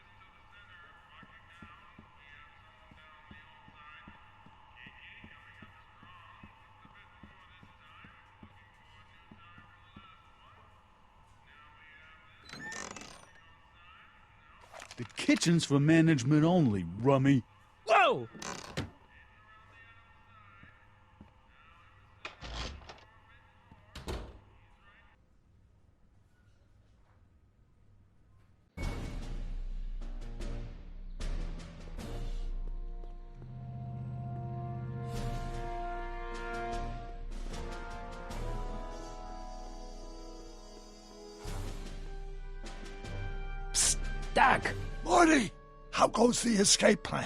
The kitchen's for management only, rummy. Whoa! Doc! Marty, how goes the escape plan?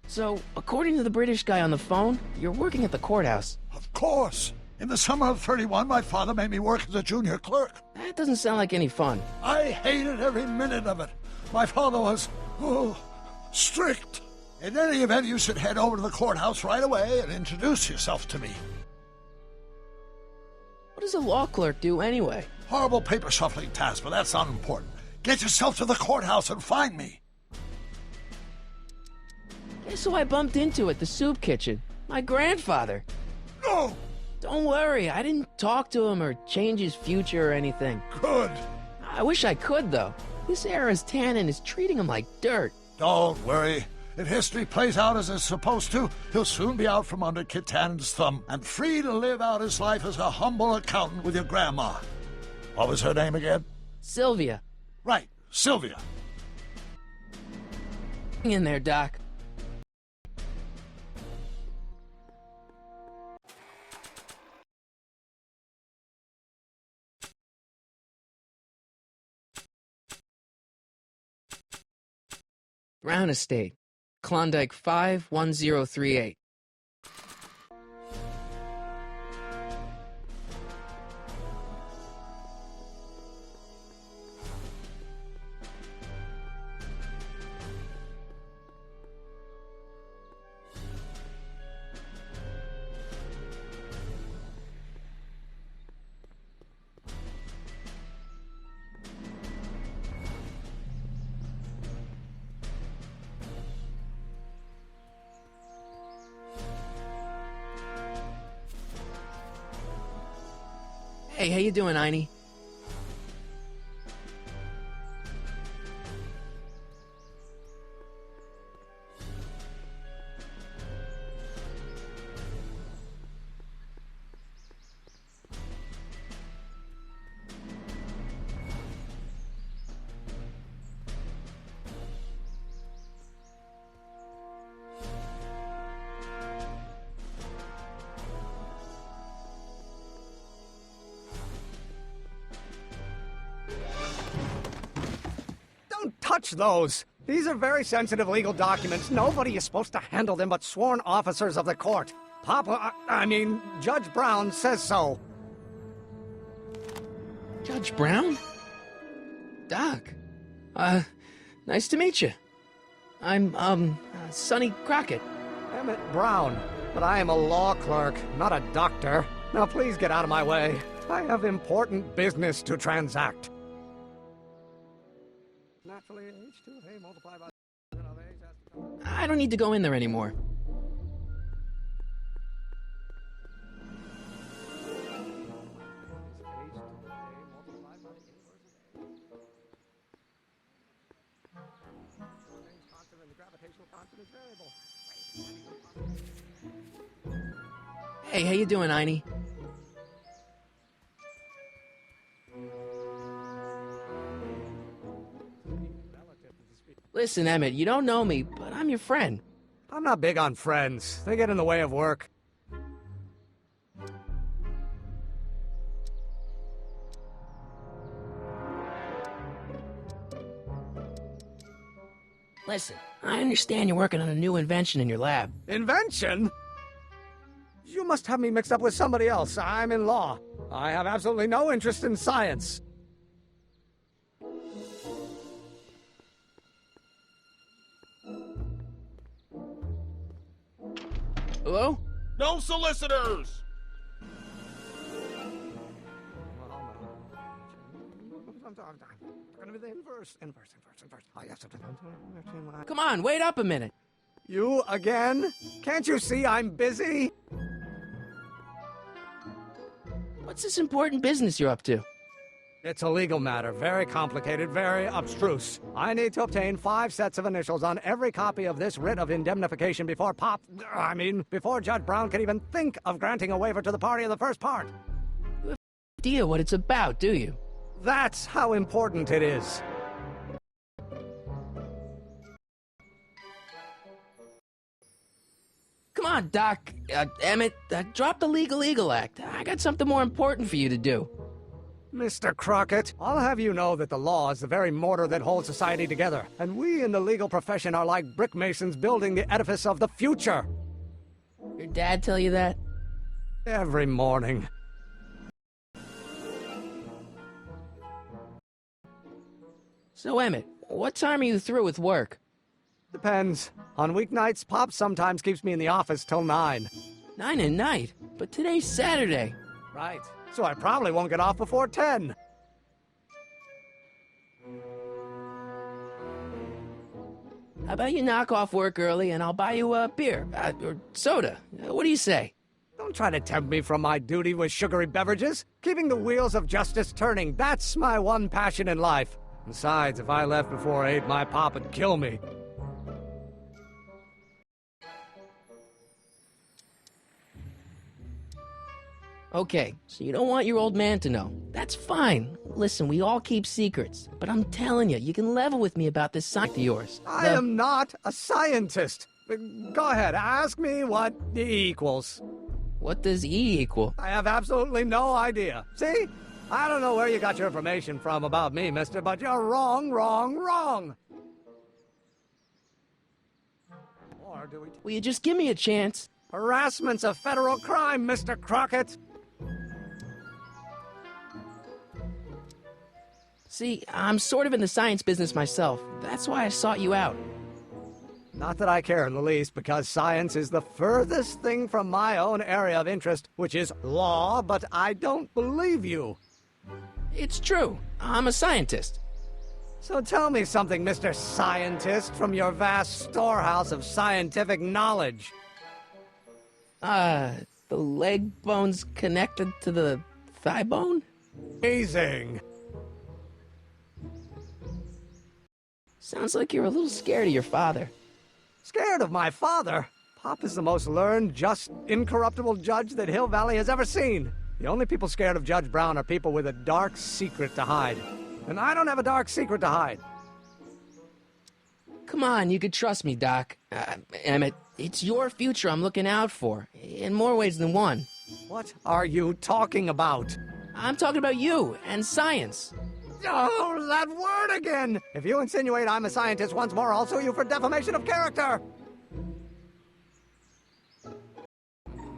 So, according to the British guy on the phone, you're working at the courthouse. Of course. In the summer of '31, my father made me work as a junior clerk. That doesn't sound like any fun. I hated every minute of it. My father was, strict. In any event, you should head over to the courthouse right away and introduce yourself to me. What does a law clerk do anyway? Horrible paper shuffling task, but that's not important. Get yourself to the courthouse and find me. Guess who I bumped into at the soup kitchen? My grandfather. No! Don't worry, I didn't talk to him or change his future or anything. Good. I wish I could, though. This era's Tannen is treating him like dirt. Don't worry. If history plays out as it's supposed to, he'll soon be out from under Kit Tannen's thumb and free to live out his life as a humble accountant with your grandma. What was her name again? Sylvia. Right, Sylvia. Hang in there, Doc. Brown Estate, Klondike 51038. Hey, how you doing, Einie? Touch those. These are very sensitive legal documents. Nobody is supposed to handle them but sworn officers of the court. Judge Brown says so. Judge Brown? Doc. Nice to meet you. I'm, Sonny Crockett. Emmett Brown. But I am a law clerk, not a doctor. Now please get out of my way. I have important business to transact. Naturally, H2A multiplied by I don't need to go in there anymore. Hey, how you doing, Einie? Listen, Emmett, you don't know me, but I'm your friend. I'm not big on friends. They get in the way of work. Listen, I understand you're working on a new invention in your lab. Invention? You must have me mixed up with somebody else. I'm in law. I have absolutely no interest in science. Hello? No solicitors! Come on, wait up a minute. You again? Can't you see I'm busy? What's this important business you're up to? It's a legal matter, very complicated, very abstruse. I need to obtain 5 sets of initials on every copy of this writ of indemnification before before Judge Brown can even think of granting a waiver to the party in the first part. You have no idea what it's about, do you? That's how important it is. Come on, Doc. Emmett, drop the Legal Eagle Act. I got something more important for you to do. Mr. Crockett, I'll have you know that the law is the very mortar that holds society together, and we in the legal profession are like brick masons building the edifice of the future. Your dad tell you that? Every morning. So, Emmett, what time are you through with work? Depends. On weeknights, Pop sometimes keeps me in the office till 9. 9 at night? But today's Saturday. Right. So I probably won't get off before 10. How about you knock off work early and I'll buy you a beer, or soda. What do you say? Don't try to tempt me from my duty with sugary beverages. Keeping the wheels of justice turning, that's my one passion in life. Besides, if I left before 8, my pop would kill me. Okay, so you don't want your old man to know. That's fine. Listen, we all keep secrets. But I'm telling you, you can level with me about this science of yours. I am not a scientist. Go ahead, ask me what E equals. What does E equal? I have absolutely no idea. See? I don't know where you got your information from about me, mister, but you're wrong, wrong, wrong. Or do we... Will you just give me a chance? Harassment's a federal crime, Mr. Crockett. See, I'm sort of in the science business myself. That's why I sought you out. Not that I care in the least, because science is the furthest thing from my own area of interest, which is law, but I don't believe you. It's true. I'm a scientist. So tell me something, Mr. Scientist, from your vast storehouse of scientific knowledge. The leg bone's connected to the thigh bone? Amazing. Sounds like you're a little scared of your father. Scared of my father? Pop is the most learned, just, incorruptible judge that Hill Valley has ever seen. The only people scared of Judge Brown are people with a dark secret to hide. And I don't have a dark secret to hide. Come on, you could trust me, Doc. Emmett, it's your future I'm looking out for, in more ways than one. What are you talking about? I'm talking about you and science. Oh, that word again! If you insinuate I'm a scientist once more, I'll sue you for defamation of character!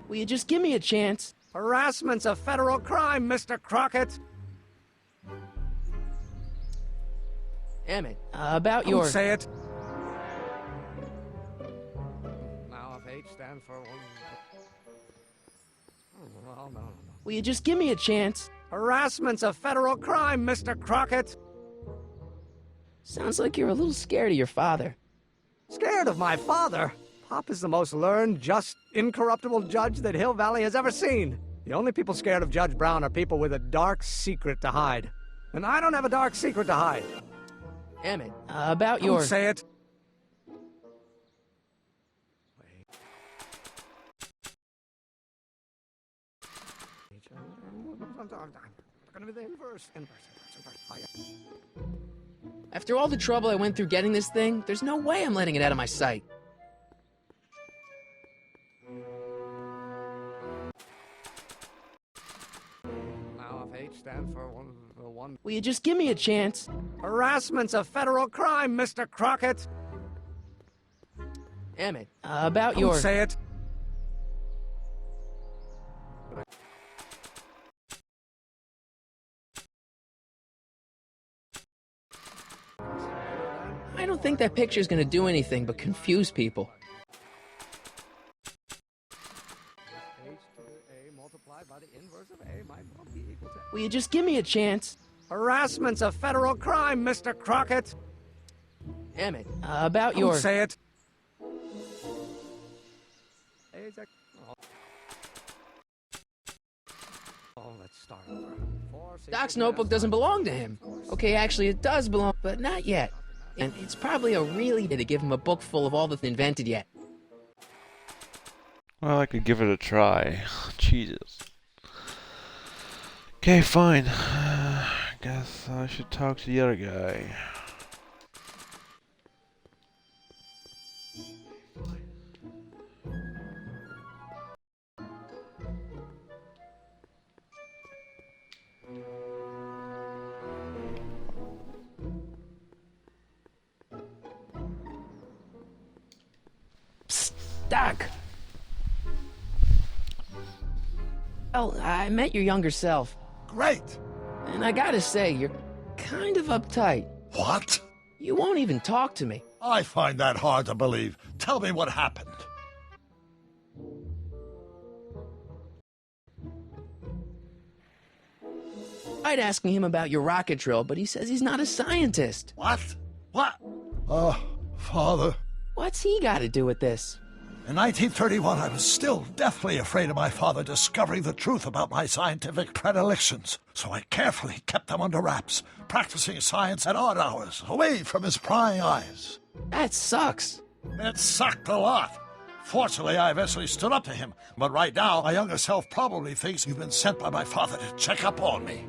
Will you just give me a chance? Harassment's a federal crime, Mr. Crockett! Emmett, about your... Don't say it! Now, if H stands for... Well, no. Will you just give me a chance? Harassment's a federal crime, Mr. Crockett! Sounds like you're a little scared of your father. Scared of my father? Pop is the most learned, just, incorruptible judge that Hill Valley has ever seen. The only people scared of Judge Brown are people with a dark secret to hide. And I don't have a dark secret to hide. Emmett, about your... Don't say it! After all the trouble I went through getting this thing, there's no way I'm letting it out of my sight. Now, if H stands for one... Will you just give me a chance? Harassment's a federal crime, Mr. Crockett! Emmett, about your... Don't say it! I don't think that picture's gonna do anything but confuse people. Will you just give me a chance? Harassment's a federal crime, Mr. Crockett! Emmett, about your... Don't say it! Let's start over. Doc's notebook doesn't belong to him. Okay, actually it does belong, but not yet. And it's probably a really to give him a book full of all that's invented yet. Well, I could give it a try. Jesus. Okay, fine. Guess I should talk to the other guy. Doc! Well, I met your younger self. Great! And I gotta say, you're kind of uptight. What? You won't even talk to me. I find that hard to believe. Tell me what happened. I'd asking him about your rocket drill, but he says he's not a scientist. What? What? Father. What's he got to do with this? In 1931, I was still deathly afraid of my father discovering the truth about my scientific predilections, so I carefully kept them under wraps, practicing science at odd hours, away from his prying eyes. That sucks. It sucked a lot. Fortunately, I eventually stood up to him, but right now, my younger self probably thinks you've been sent by my father to check up on me.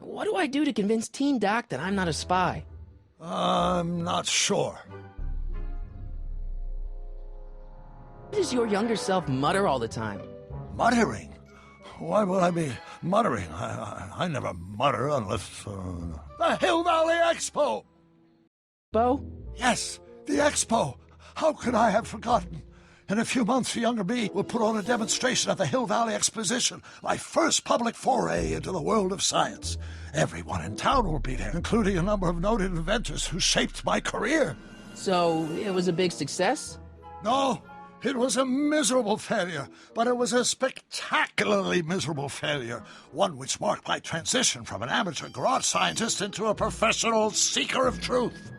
What do I do to convince Teen Doc that I'm not a spy? I'm not sure. Why does your younger self mutter all the time? Muttering? Why would I be muttering? I never mutter unless... The Hill Valley Expo! Bo? Yes, the Expo! How could I have forgotten? In a few months, the younger me will put on a demonstration at the Hill Valley Exposition, my first public foray into the world of science. Everyone in town will be there, including a number of noted inventors who shaped my career. So, it was a big success? No, it was a miserable failure, but it was a spectacularly miserable failure, one which marked my transition from an amateur garage scientist into a professional seeker of truth.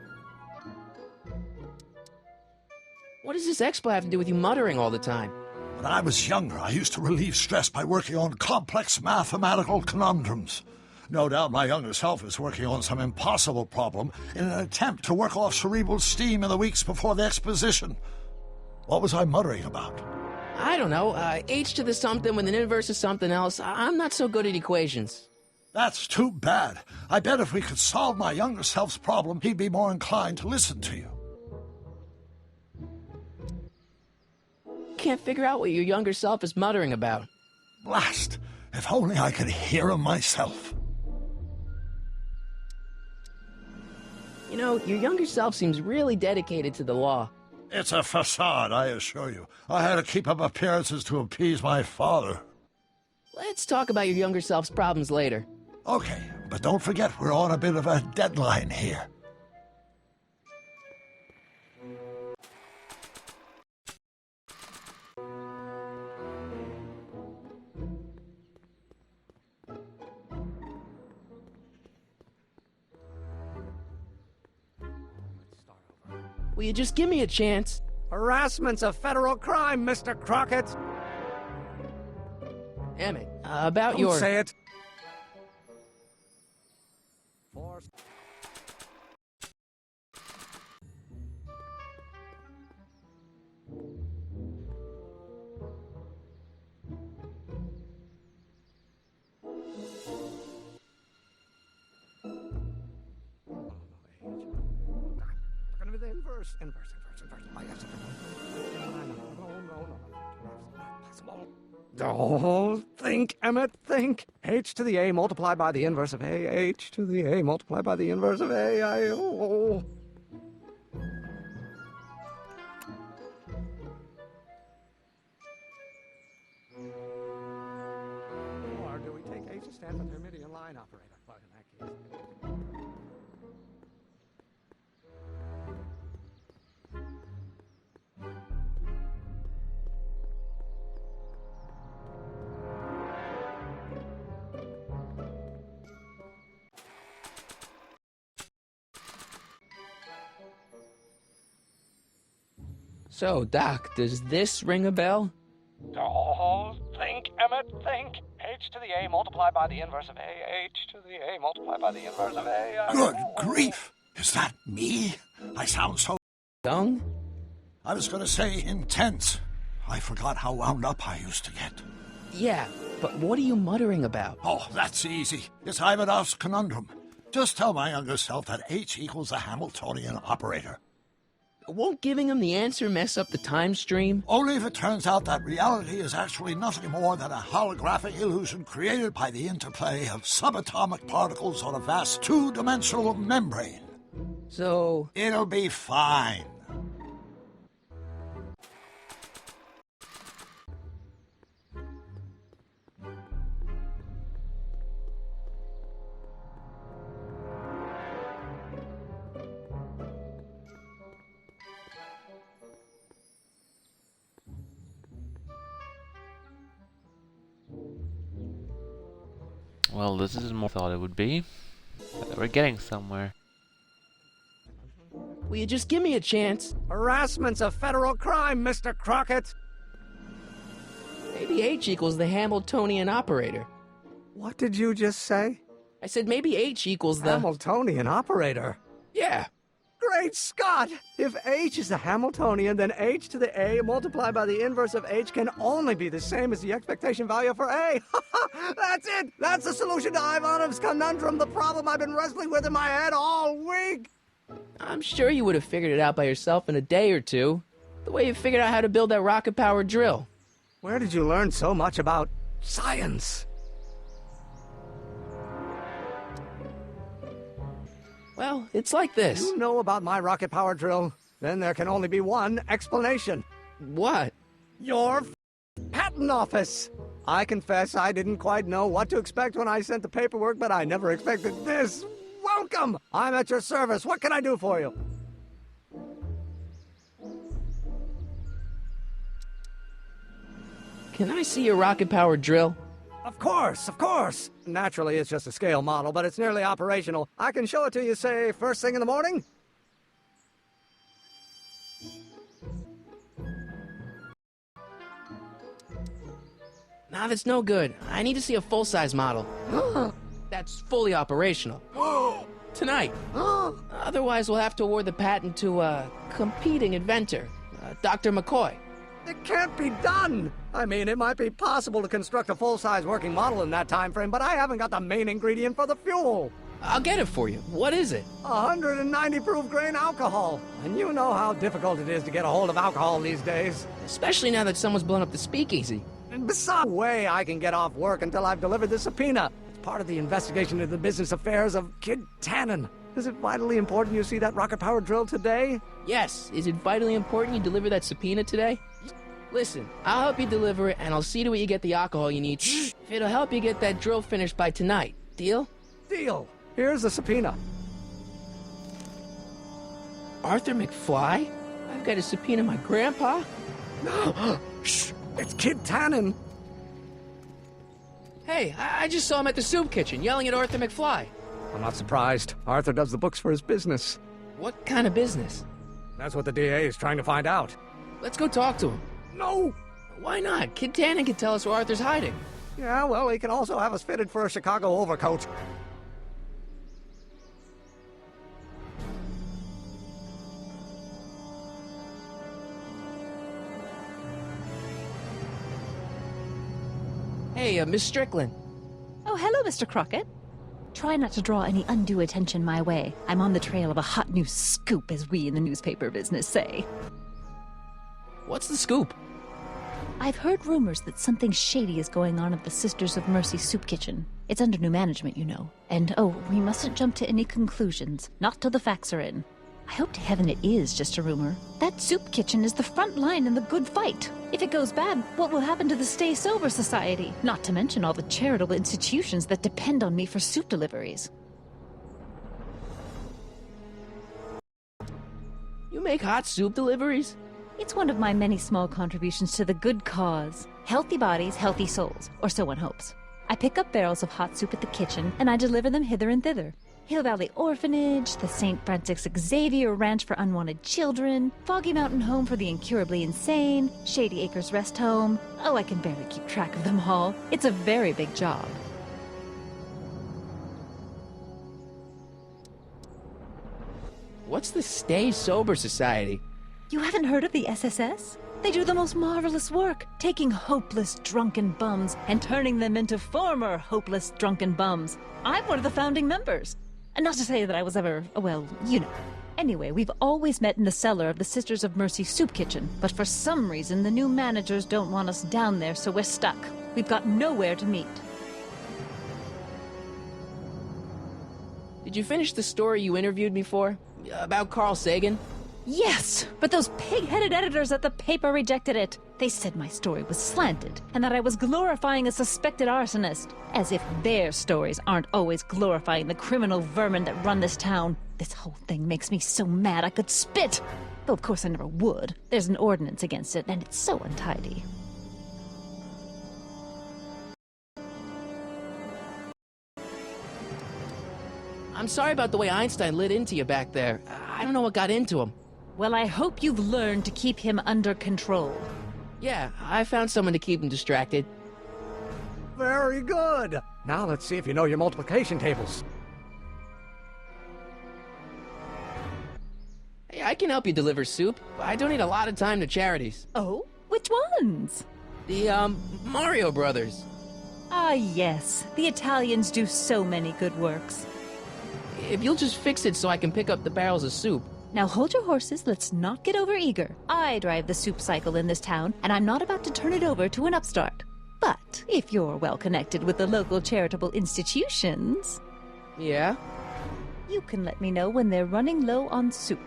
What does this expo have to do with you muttering all the time? When I was younger, I used to relieve stress by working on complex mathematical conundrums. No doubt my younger self is working on some impossible problem in an attempt to work off cerebral steam in the weeks before the exposition. What was I muttering about? I don't know. H to the something with an inverse of something else. I'm not so good at equations. That's too bad. I bet if we could solve my younger self's problem, he'd be more inclined to listen to you. Can't figure out what your younger self is muttering about. Blast! If only I could hear him myself. You know, your younger self seems really dedicated to the law. It's a facade, I assure you. I had to keep up appearances to appease my father. Let's talk about your younger self's problems later. Okay, but don't forget we're on a bit of a deadline here. Will you just give me a chance? Harassment's a federal crime, Mr. Crockett. Damn it. About Don't your... say it. Inverse. Oh, yes. Oh, think, Emmett, think. H to the A multiplied by the inverse of A. H to the A multiplied by the inverse of A. Oh. Or do we take H to stand for the Hermitian line operator? Well, in that case... So, Doc, does this ring a bell? Oh, think, Emmett, think. H to the A multiplied by the inverse of A. H to the A multiplied by the inverse of A. Good grief! Is that me? I sound so... Young? I was going to say intense. I forgot how wound up I used to get. Yeah, but what are you muttering about? Oh, that's easy. It's Ivanov's conundrum. Just tell my younger self that H equals a Hamiltonian operator. Won't giving him the answer mess up the time stream? Only if it turns out that reality is actually nothing more than a holographic illusion created by the interplay of subatomic particles on a vast two-dimensional membrane. So... It'll be fine. Well, this is more than I thought it would be. But we're getting somewhere. Will you just give me a chance? Harassment's a federal crime, Mr. Crockett. Maybe H equals the Hamiltonian operator. What did you just say? I said maybe H equals the... Hamiltonian operator? Yeah. Great Scott! If H is the Hamiltonian, then H to the A multiplied by the inverse of H can only be the same as the expectation value for A. That's it! That's the solution to Ivanov's conundrum, the problem I've been wrestling with in my head all week! I'm sure you would have figured it out by yourself in a day or two. The way you figured out how to build that rocket-powered drill. Where did you learn so much about science? Well, it's like this. You know about my rocket power drill? Then there can only be one explanation. What? Your patent office. I confess I didn't quite know what to expect when I sent the paperwork, but I never expected this. Welcome! I'm at your service. What can I do for you? Can I see your rocket-powered drill? Of course, of course. Naturally, it's just a scale model, but it's nearly operational. I can show it to you, say, first thing in the morning? Nah, that's no good. I need to see a full-size model. That's fully operational. Tonight. Otherwise, we'll have to award the patent to a competing inventor, Dr. McCoy. It can't be done! I mean, it might be possible to construct a full-size working model in that time frame, but I haven't got the main ingredient for the fuel. I'll get it for you. What is it? 190 proof grain alcohol. And you know how difficult it is to get a hold of alcohol these days. Especially now that someone's blown up the speakeasy. And besides, no way I can get off work until I've delivered the subpoena. It's part of the investigation into the business affairs of Kid Tannen. Is it vitally important you see that rocket-powered drill today? Yes. Is it vitally important you deliver that subpoena today? Listen, I'll help you deliver it, and I'll see to it you get the alcohol you need. If it'll help you get that drill finished by tonight. Deal? Deal. Here's the subpoena. Arthur McFly? I've got to subpoena my grandpa? Shh! It's Kid Tannen. Hey, I just saw him at the soup kitchen, yelling at Arthur McFly. I'm not surprised. Arthur does the books for his business. What kind of business? That's what the DA is trying to find out. Let's go talk to him. No! Why not? Kid Tannen can tell us where Arthur's hiding. Yeah, well, he can also have us fitted for a Chicago overcoat. Hey, Miss Strickland. Oh, hello, Mr. Crockett. Try not to draw any undue attention my way. I'm on the trail of a hot new scoop, as we in the newspaper business say. What's the scoop? I've heard rumors that something shady is going on at the Sisters of Mercy soup kitchen. It's under new management, you know. And, oh, we mustn't jump to any conclusions. Not till the facts are in. I hope to heaven it is just a rumor. That soup kitchen is the front line in the good fight. If it goes bad, what will happen to the Stay Sober Society? Not to mention all the charitable institutions that depend on me for soup deliveries. You make hot soup deliveries? It's one of my many small contributions to the good cause. Healthy bodies, healthy souls, or so one hopes. I pick up barrels of hot soup at the kitchen, and I deliver them hither and thither. Hill Valley Orphanage, the St. Francis Xavier Ranch for Unwanted Children, Foggy Mountain Home for the Incurably Insane, Shady Acres Rest Home. Oh, I can barely keep track of them all. It's a very big job. What's the Stay Sober Society? You haven't heard of the SSS? They do the most marvelous work, taking hopeless drunken bums and turning them into former hopeless drunken bums. I'm one of the founding members. And not to say that I was ever, well, you know. Anyway, we've always met in the cellar of the Sisters of Mercy soup kitchen, but for some reason the new managers don't want us down there, so we're stuck. We've got nowhere to meet. Did you finish the story you interviewed me for? About Carl Sagan? Yes, but those pig-headed editors at the paper rejected it. They said my story was slanted, and that I was glorifying a suspected arsonist. As if their stories aren't always glorifying the criminal vermin that run this town. This whole thing makes me so mad I could spit. Though of course I never would. There's an ordinance against it, and it's so untidy. I'm sorry about the way Einstein lit into you back there. I don't know what got into him. Well, I hope you've learned to keep him under control. Yeah, I found someone to keep him distracted. Very good. Now let's see if you know your multiplication tables. Hey, I can help you deliver soup. I donate a lot of time to charities. Oh? Which ones? The, Mario Brothers. Ah, yes. The Italians do so many good works. If you'll just fix it so I can pick up the barrels of soup. Now hold your horses, let's not get overeager. I drive the soup cycle in this town, and I'm not about to turn it over to an upstart. But if you're well connected with the local charitable institutions... Yeah? You can let me know when they're running low on soup.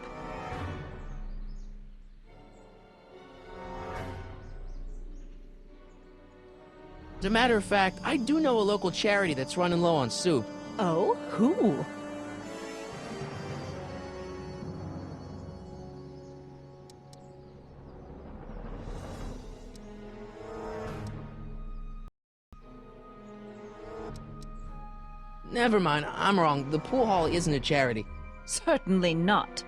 As a matter of fact, I do know a local charity that's running low on soup. Oh? Who? Never mind, I'm wrong. The pool hall isn't a charity. Certainly not.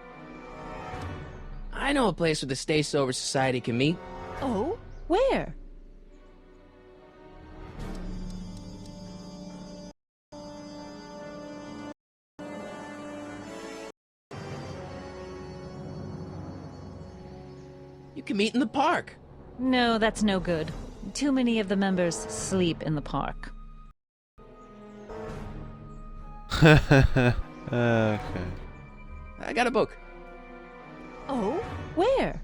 I know a place where the Stay Sober Society can meet. Oh? Where? You can meet in the park. No, that's no good. Too many of the members sleep in the park. Okay. I got a book. Oh? Where?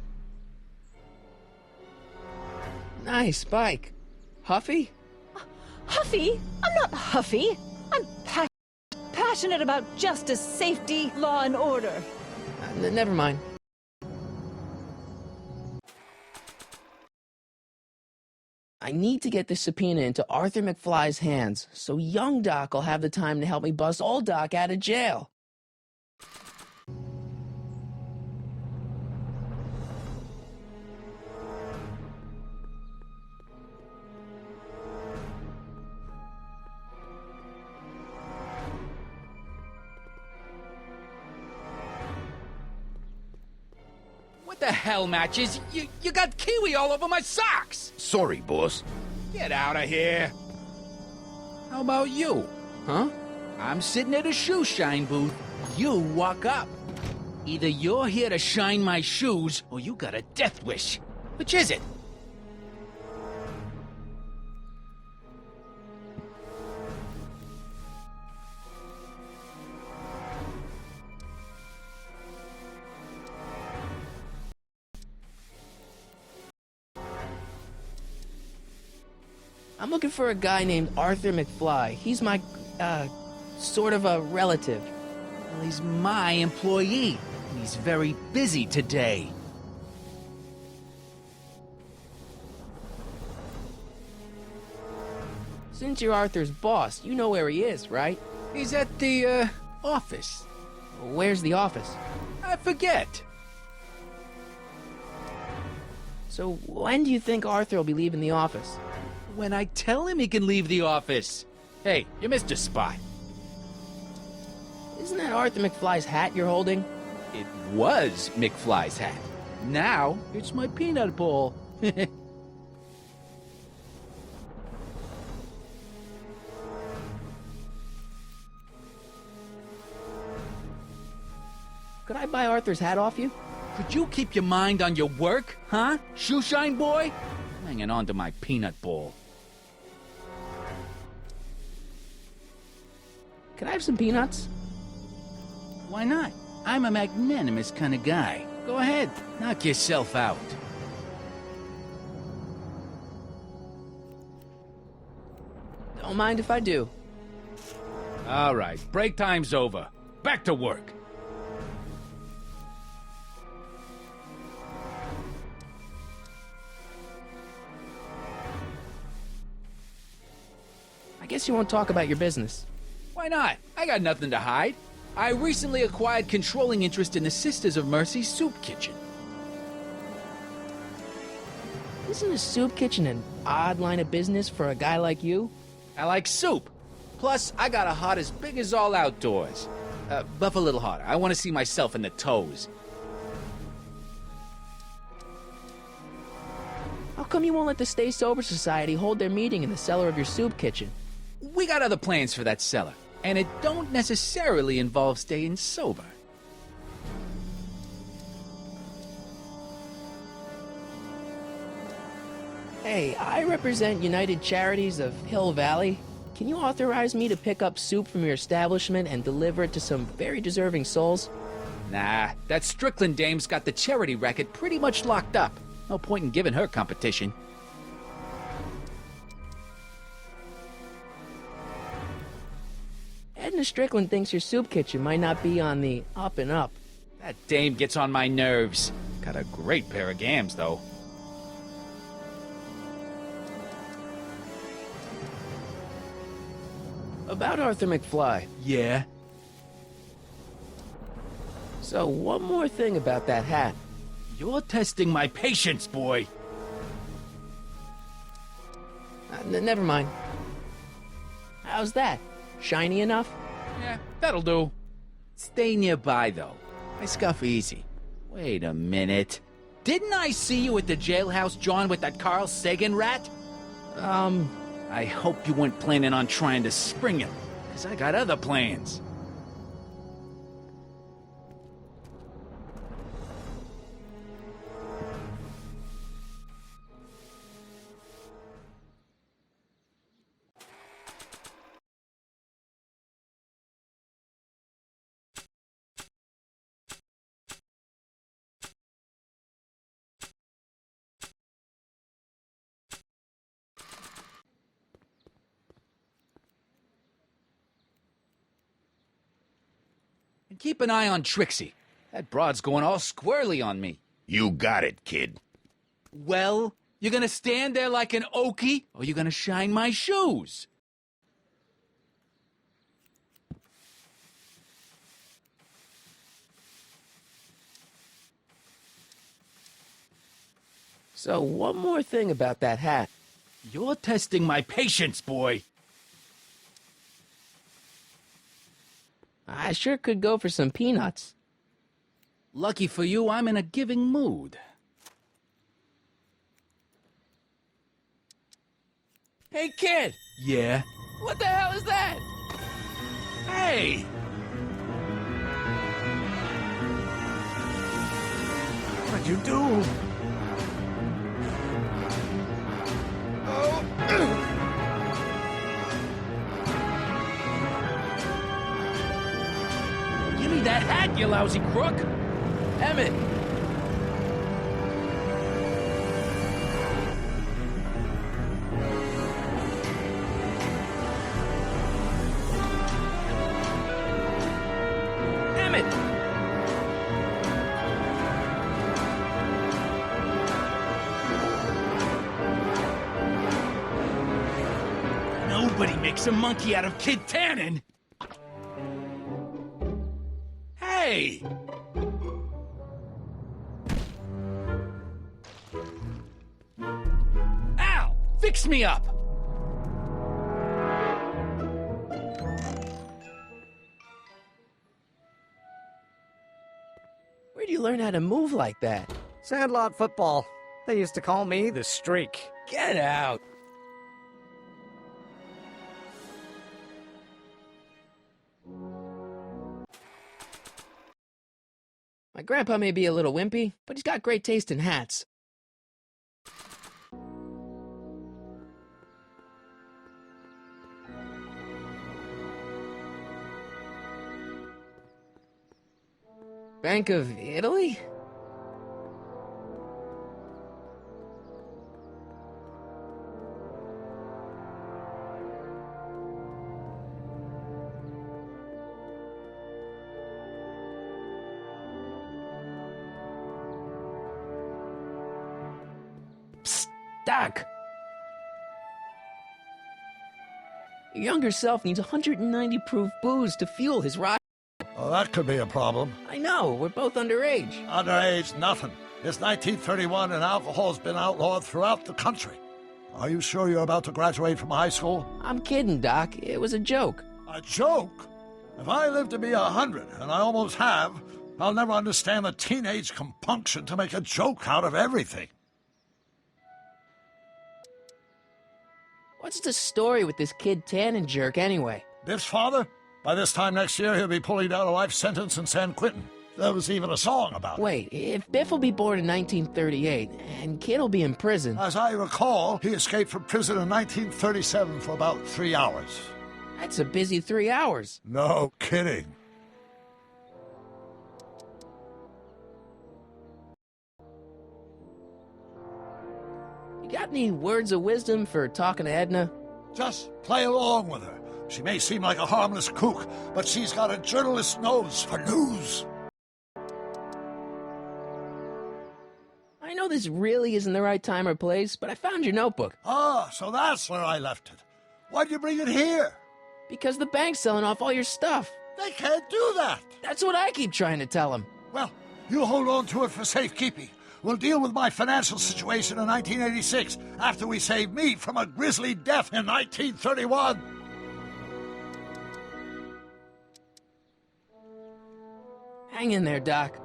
Nice bike. Huffy? Huffy? I'm not huffy. I'm passionate about justice, safety, law, and order. Never mind. I need to get this subpoena into Arthur McFly's hands, so young Doc will have the time to help me bust old Doc out of jail. What the hell, Matches? You got kiwi all over my socks! Sorry, boss. Get out of here! How about you? Huh? I'm sitting at a shoe shine booth. You walk up. Either you're here to shine my shoes, or you got a death wish. Which is it? I'm looking for a guy named Arthur McFly. He's my, sort of a relative. Well, he's my employee. And he's very busy today. Since you're Arthur's boss, you know where he is, right? He's at the, office. Where's the office? I forget. So when do you think Arthur will be leaving the office? When I tell him he can leave the office. Hey, you missed a spot. Isn't that Arthur McFly's hat you're holding? It was McFly's hat. Now, it's my peanut ball. Could I buy Arthur's hat off you? Could you keep your mind on your work, huh? Shoeshine boy? Hanging on to my peanut ball. Can I have some peanuts? Why not? I'm a magnanimous kind of guy. Go ahead, knock yourself out. Don't mind if I do. All right, break time's over. Back to work. I guess you won't talk about your business. Why not? I got nothing to hide. I recently acquired controlling interest in the Sisters of Mercy Soup Kitchen. Isn't a soup kitchen an odd line of business for a guy like you? I like soup. Plus, I got a heart as big as all outdoors. Buff a little harder. I want to see myself in the toes. How come you won't let the Stay Sober Society hold their meeting in the cellar of your soup kitchen? We got other plans for that cellar, and it don't necessarily involve staying sober. Hey, I represent United Charities of Hill Valley. Can you authorize me to pick up soup from your establishment and deliver it to some very deserving souls? Nah, that Strickland dame's got the charity racket pretty much locked up. No point in giving her competition. Edna Strickland thinks your soup kitchen might not be on the up and up. That dame gets on my nerves. Got a great pair of gams, though. About Arthur McFly. Yeah? So, one more thing about that hat. You're testing my patience, boy. Never mind. How's that? Shiny enough? Yeah, that'll do. Stay nearby, though. I scuff easy. Wait a minute. Didn't I see you at the jailhouse, John, with that Carl Sagan rat? I hope you weren't planning on trying to spring him, because I got other plans. And keep an eye on Trixie. That broad's going all squirrely on me. You got it, kid. Well, you gonna stand there like an okie, or you gonna shine my shoes? So, one more thing about that hat. You're testing my patience, boy. I sure could go for some peanuts. Lucky for you, I'm in a giving mood. Hey, kid! Yeah? What the hell is that? Hey! What'd you do? Give me that hat, you lousy crook! Emmett! Emmett! Nobody makes a monkey out of Kid Tannen! Hey! Al! Fix me up! Where'd you learn how to move like that? Sandlot football. They used to call me the Streak. Get out! My grandpa may be a little wimpy, but he's got great taste in hats. Bank of Italy? Psst, Doc. Your younger self needs 190 proof booze to fuel his ride. Well, that could be a problem. I know, we're both underage. Underage, nothing. It's 1931 and alcohol's been outlawed throughout the country. Are you sure you're about to graduate from high school? I'm kidding, Doc. It was a joke. A joke? If I live to be 100, and I almost have, I'll never understand the teenage compunction to make a joke out of everything. What's the story with this kid Tannen jerk anyway? Biff's father? By this time next year, he'll be pulling down a life sentence in San Quentin. There was even a song about it. Wait, if Biff will be born in 1938, and Kid will be in prison... As I recall, he escaped from prison in 1937 for about 3 hours. That's a busy 3 hours. No kidding. You got any words of wisdom for talking to Edna? Just play along with her. She may seem like a harmless kook, but she's got a journalist's nose for news. I know this really isn't the right time or place, but I found your notebook. Ah, so that's where I left it. Why'd you bring it here? Because the bank's selling off all your stuff. They can't do that. That's what I keep trying to tell them. Well, you hold on to it for safekeeping. We'll deal with my financial situation in 1986 after we save me from a grisly death in 1931. Hang in there, Doc.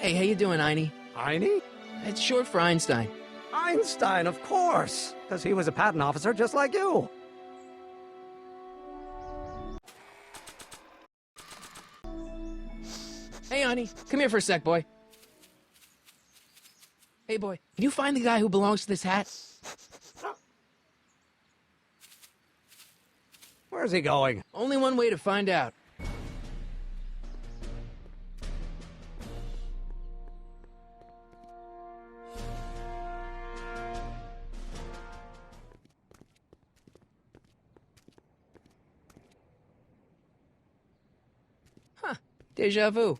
Hey, how you doing, Einie? Einie? It's short for Einstein. Einstein, of course, because he was a patent officer just like you. Hey, Einie, come here for a sec, boy. Hey, boy, can you find the guy who belongs to this hat? Where's he going? Only one way to find out. Huh. Deja vu.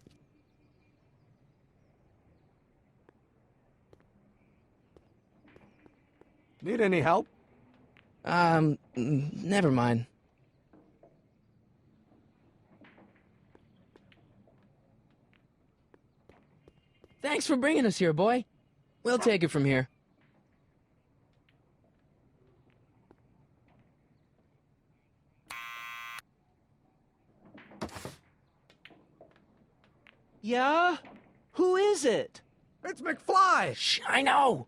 Need any help? Never mind. Thanks for bringing us here, boy. We'll take it from here. Yeah? Who is it? It's McFly! Shh, I know!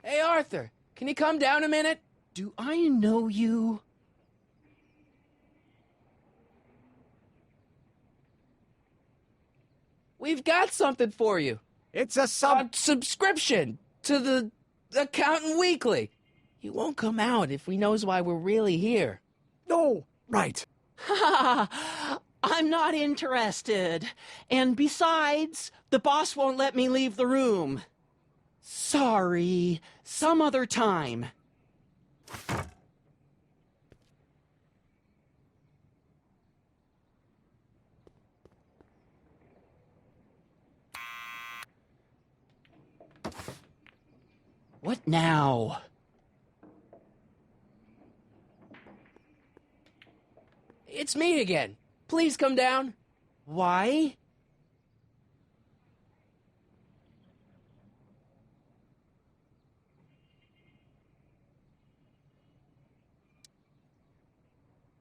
Hey, Arthur, can you come down a minute? Do I know you? We've got something for you. It's a subscription to the Accountant Weekly. He won't come out if he knows why we're really here. No, right. I'm not interested. And besides, the boss won't let me leave the room. Sorry, some other time. What now? It's me again. Please come down. Why?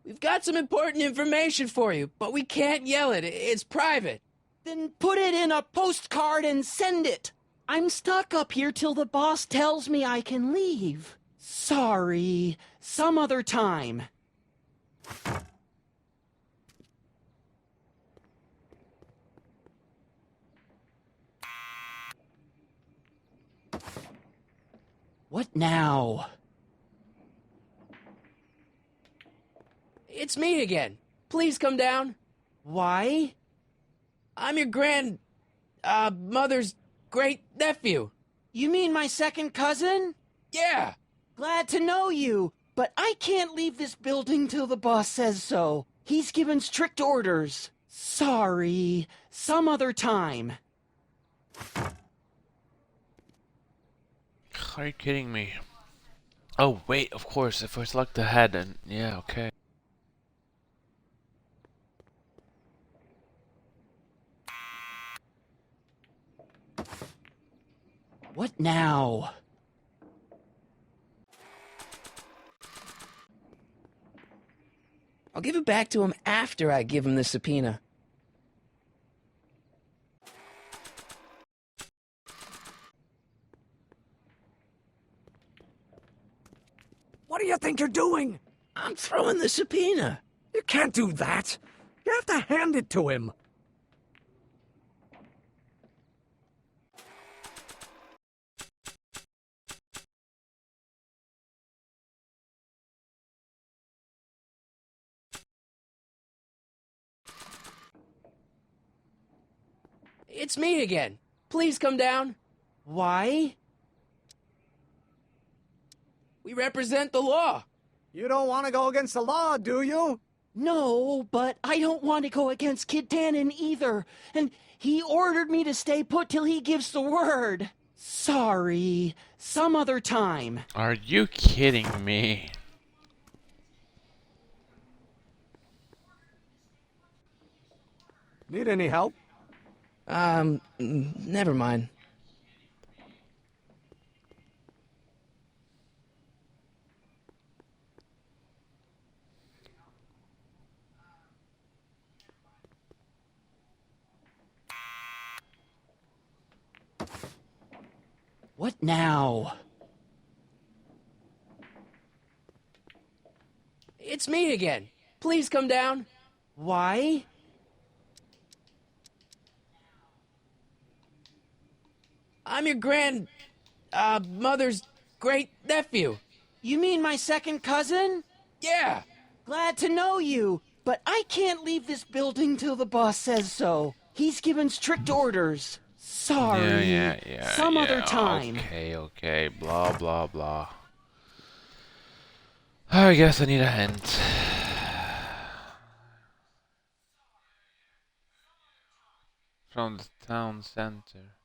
We've got some important information for you, but we can't yell it. It's private. Then put it in a postcard and send it. I'm stuck up here till the boss tells me I can leave. Sorry, some other time. What now? It's me again. Please come down. Why? I'm your mother's great-nephew. You mean my second cousin? Yeah. Glad to know you, but I can't leave this building till the boss says so. He's given strict orders. Sorry, some other time. Are you kidding me? Oh, wait, of course, if I select the head, then yeah, okay. What now? I'll give it back to him after I give him the subpoena. What do you think you're doing? I'm throwing the subpoena. You can't do that. You have to hand it to him. It's me again. Please come down. Why? We represent the law. You don't want to go against the law, do you? No, but I don't want to go against Kid Tannen either. And he ordered me to stay put till he gives the word. Sorry, some other time. Are you kidding me? Need any help? Never mind. What now? It's me again. Please come down. Why? I'm your mother's great-nephew. You mean my second cousin? Yeah. Glad to know you, but I can't leave this building till the boss says so. He's given strict orders. Sorry, Yeah, some other time. Okay, blah, blah, blah. I guess I need a hint. From the town center.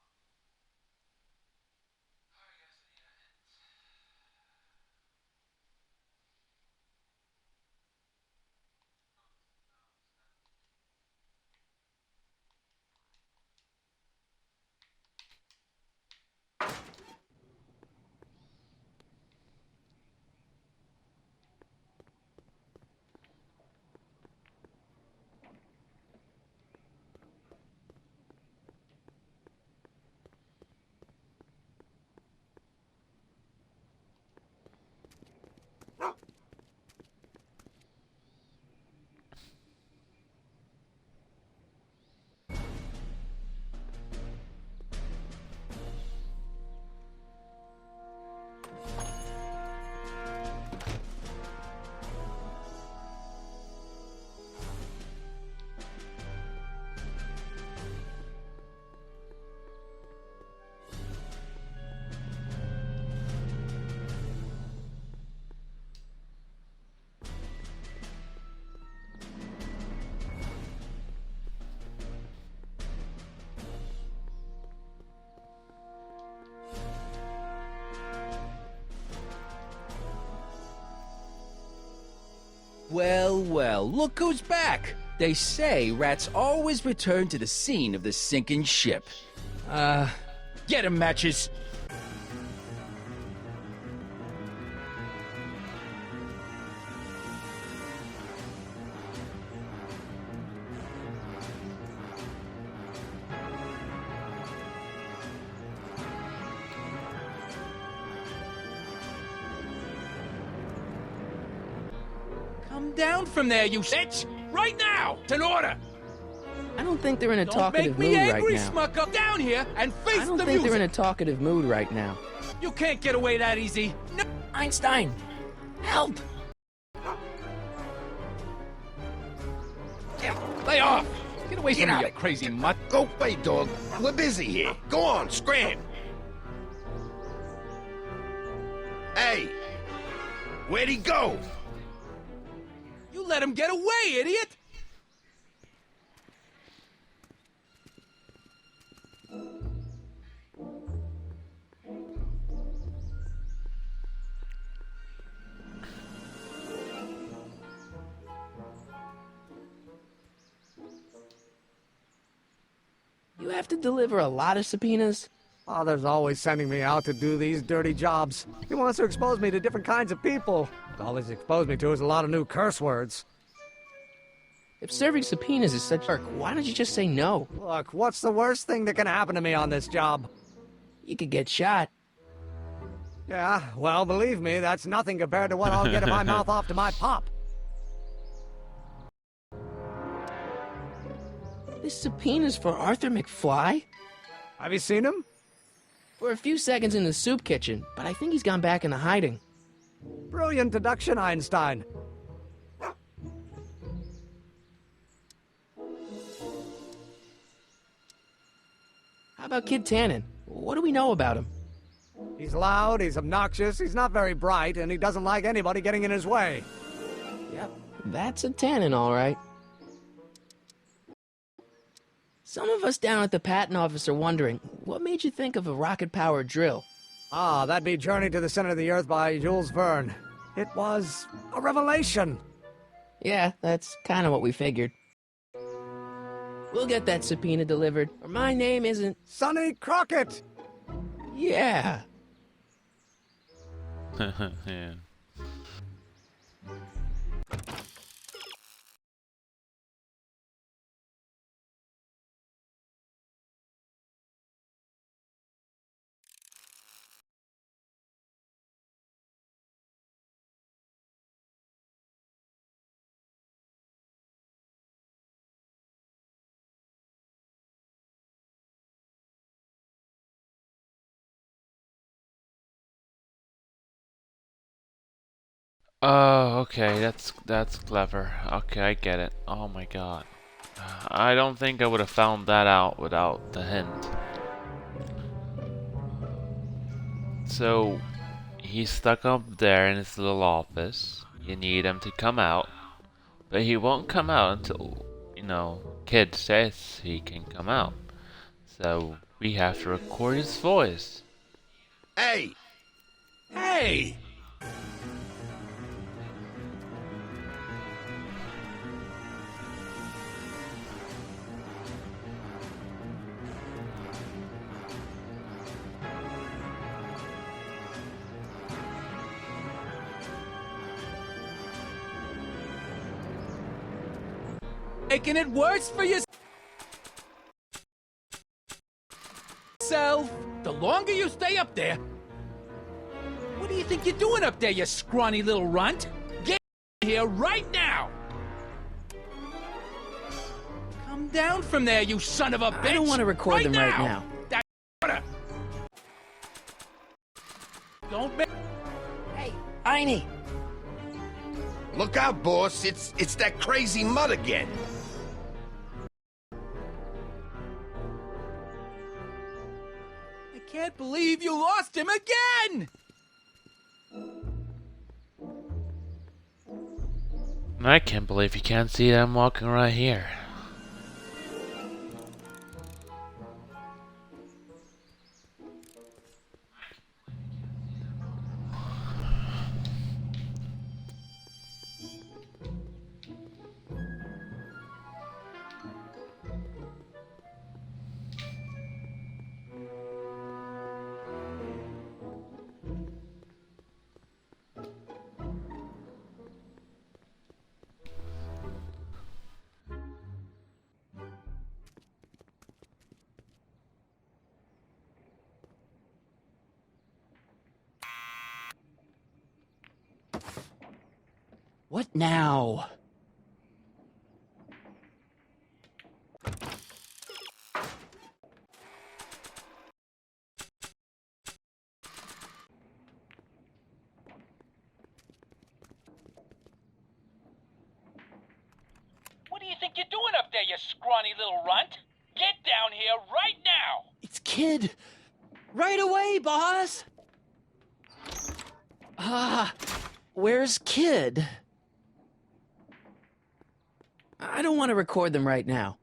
Well, well, look who's back! They say rats always return to the scene of the sinking ship. Get 'em, Matches! Come down from there, you bitch! Right now! It's an order! I don't think they're in a Don't talkative make mood me angry, right now. smuck up! Down here and face I don't the think music! they're in a talkative mood right now. You can't get away that easy! No. Einstein! Help! Lay off! Get away from me, you crazy mutt. Go away, dog. We're busy here. Go on, scram. Hey! Where'd he go? You let him get away, idiot! You have to deliver a lot of subpoenas? Father's always sending me out to do these dirty jobs. He wants to expose me to different kinds of people. All he's exposed me to is a lot of new curse words. If serving subpoenas is such work, why don't you just say no? Look, what's the worst thing that can happen to me on this job? You could get shot. Yeah, well, believe me, that's nothing compared to what I'll get if I mouth off to my pop. This subpoena's for Arthur McFly? Have you seen him? For a few seconds in the soup kitchen, but I think he's gone back into hiding. Brilliant deduction, Einstein. How about Kid Tannen? What do we know about him? He's loud, he's obnoxious, he's not very bright, and he doesn't like anybody getting in his way. Yep, that's a Tannen, all right. Some of us down at the patent office are wondering, what made you think of a rocket-powered drill? Ah, that'd be Journey to the Center of the Earth by Jules Verne. It was a revelation. Yeah, that's kind of what we figured. We'll get that subpoena delivered, or my name isn't... Sonny Crockett! Yeah. Yeah. Oh, okay, that's clever. Okay, I get it. Oh my god. I don't think I would have found that out without the hint. So, he's stuck up there in his little office. You need him to come out. But he won't come out until, Kid says he can come out. So, we have to record his voice. Hey! Hey! Making it worse for yourself. The longer you stay up there. What do you think you're doing up there, you scrawny little runt? Get here right now! Come down from there, you son of a bitch! I don't want to record them right now. Don't make... Hey, Einie! Look out, boss. It's that crazy mutt again. I can't believe you lost him again! I can't believe you can't see that I'm walking right here. What now? What do you think you're doing up there, you scrawny little runt? Get down here right now! It's Kid. Right away, boss! Where's Kid? I don't want to record them right now.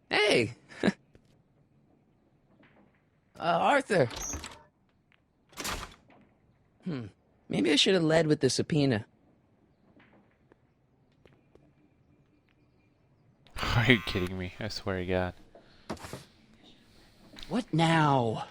Hey! Arthur. Maybe I should have led with the subpoena. Are you kidding me? I swear to God. What now?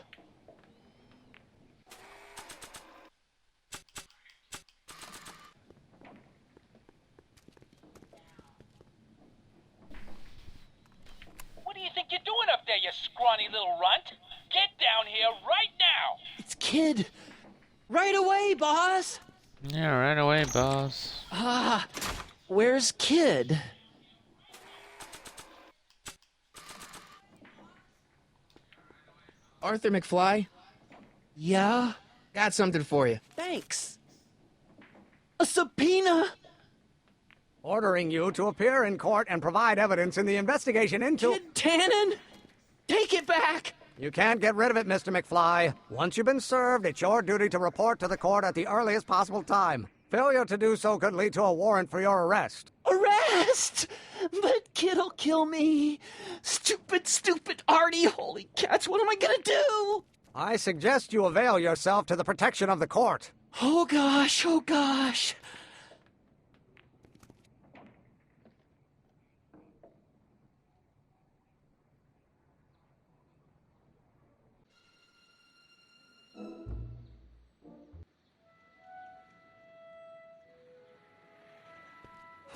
What do you think you're doing up there, you scrawny little runt? Get down here right now! It's Kid. Right away, boss! Yeah, right away, boss. Where's Kid? Arthur McFly? Yeah? Got something for you. Thanks. A subpoena? Ordering you to appear in court and provide evidence in the investigation into... Kid Tannen? Take it back! You can't get rid of it, Mr. McFly. Once you've been served, it's your duty to report to the court at the earliest possible time. Failure to do so could lead to a warrant for your arrest. Arrest! But Kid'll kill me. Stupid Artie. Holy cats, what am I gonna do? I suggest you avail yourself to the protection of the court. Oh gosh.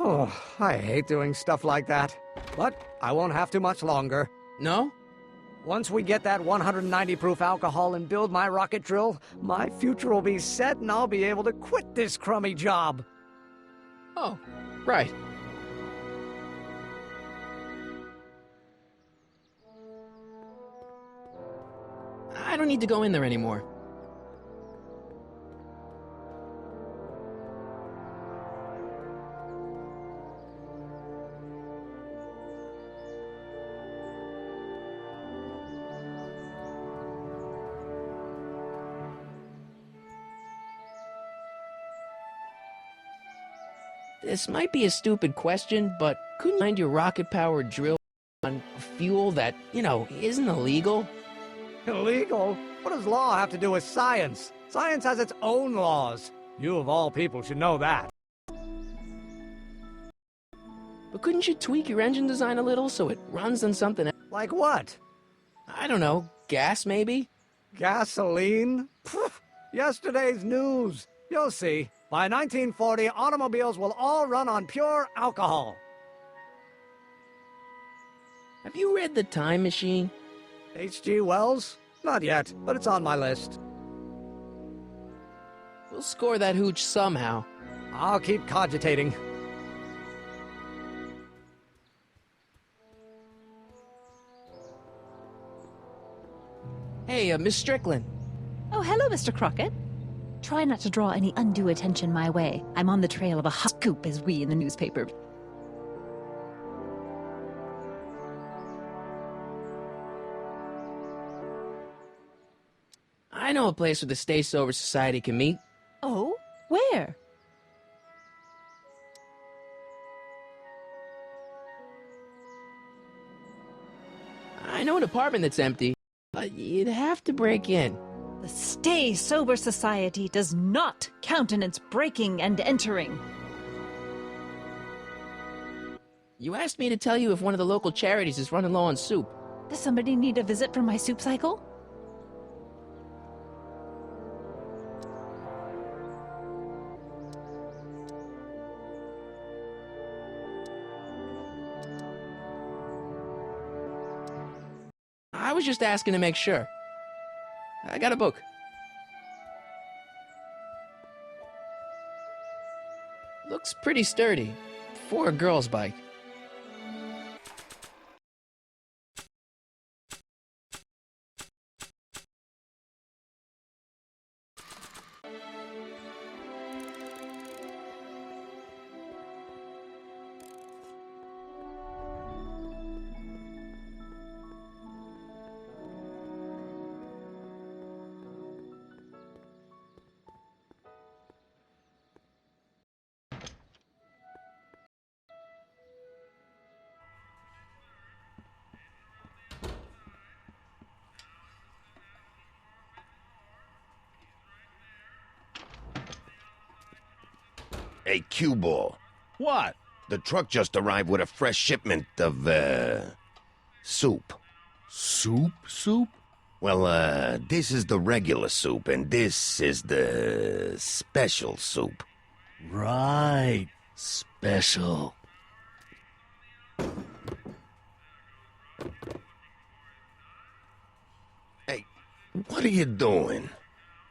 Oh, I hate doing stuff like that. But I won't have to much longer. No? Once we get that 190 proof alcohol and build my rocket drill, my future will be set and I'll be able to quit this crummy job. Oh, right. I don't need to go in there anymore. This might be a stupid question, but couldn't you find your rocket-powered drill on fuel that, isn't illegal? Illegal? What does law have to do with science? Science has its own laws. You of all people should know that. But couldn't you tweak your engine design a little so it runs on something else? Like what? I don't know, gas maybe? Gasoline? Pfft, yesterday's news. You'll see. By 1940, automobiles will all run on pure alcohol. Have you read The Time Machine? H.G. Wells? Not yet, but it's on my list. We'll score that hooch somehow. I'll keep cogitating. Hey, Miss Strickland. Oh, hello, Mr. Crockett. Try not to draw any undue attention my way. I'm on the trail of a hot scoop, as we in the newspaper. I know a place where the Stay Sober Society can meet. Oh? Where? I know an apartment that's empty, but you'd have to break in. The Stay Sober Society does not countenance breaking and entering. You asked me to tell you if one of the local charities is running low on soup. Does somebody need a visit from my soup cycle? I was just asking to make sure. I got a book. Looks pretty sturdy for a girl's bike. Hey, cue ball. What? The truck just arrived with a fresh shipment of, soup. Soup? Well, this is the regular soup, and this is the special soup. Right. Special. Hey, what are you doing?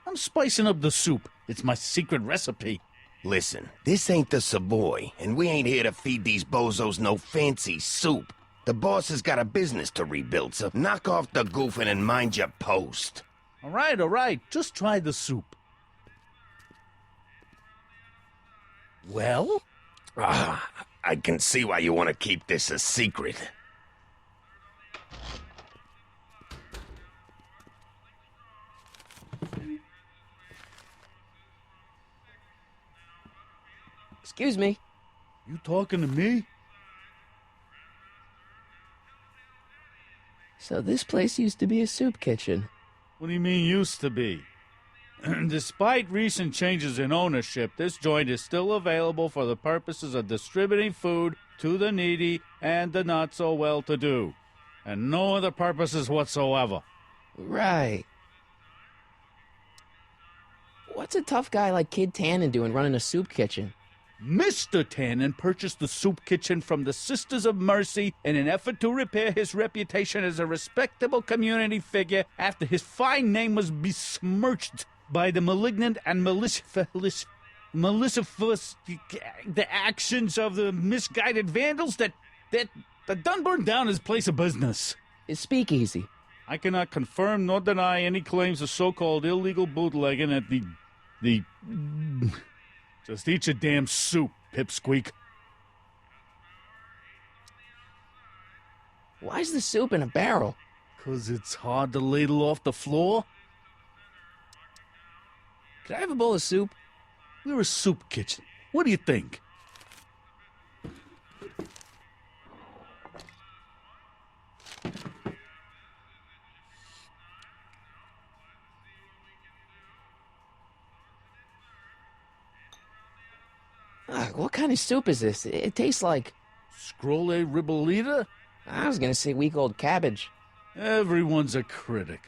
I'm spicing up the soup. It's my secret recipe. Listen, this ain't the Savoy, and we ain't here to feed these bozos no fancy soup. The boss has got a business to rebuild, so knock off the goofing and mind your post. All right. Just try the soup. Well? I can see why you want to keep this a secret. Excuse me. You talking to me? So this place used to be a soup kitchen. What do you mean used to be? Despite recent changes in ownership, this joint is still available for the purposes of distributing food to the needy and the not-so-well-to-do. And no other purposes whatsoever. Right. What's a tough guy like Kid Tannen doing running a soup kitchen? Mr. Tannen purchased the soup kitchen from the Sisters of Mercy in an effort to repair his reputation as a respectable community figure after his fine name was besmirched by the malignant and malicious the actions of the misguided vandals that done burned down his place of business. His speakeasy. I cannot confirm nor deny any claims of so-called illegal bootlegging at the Just eat your damn soup, pipsqueak. Why's the soup in a barrel? 'Cause it's hard to ladle off the floor. Could I have a bowl of soup? We're a soup kitchen. What do you think? What kind of soup is this? It tastes like... Scrolle ribolita? I was gonna say week-old cabbage. Everyone's a critic.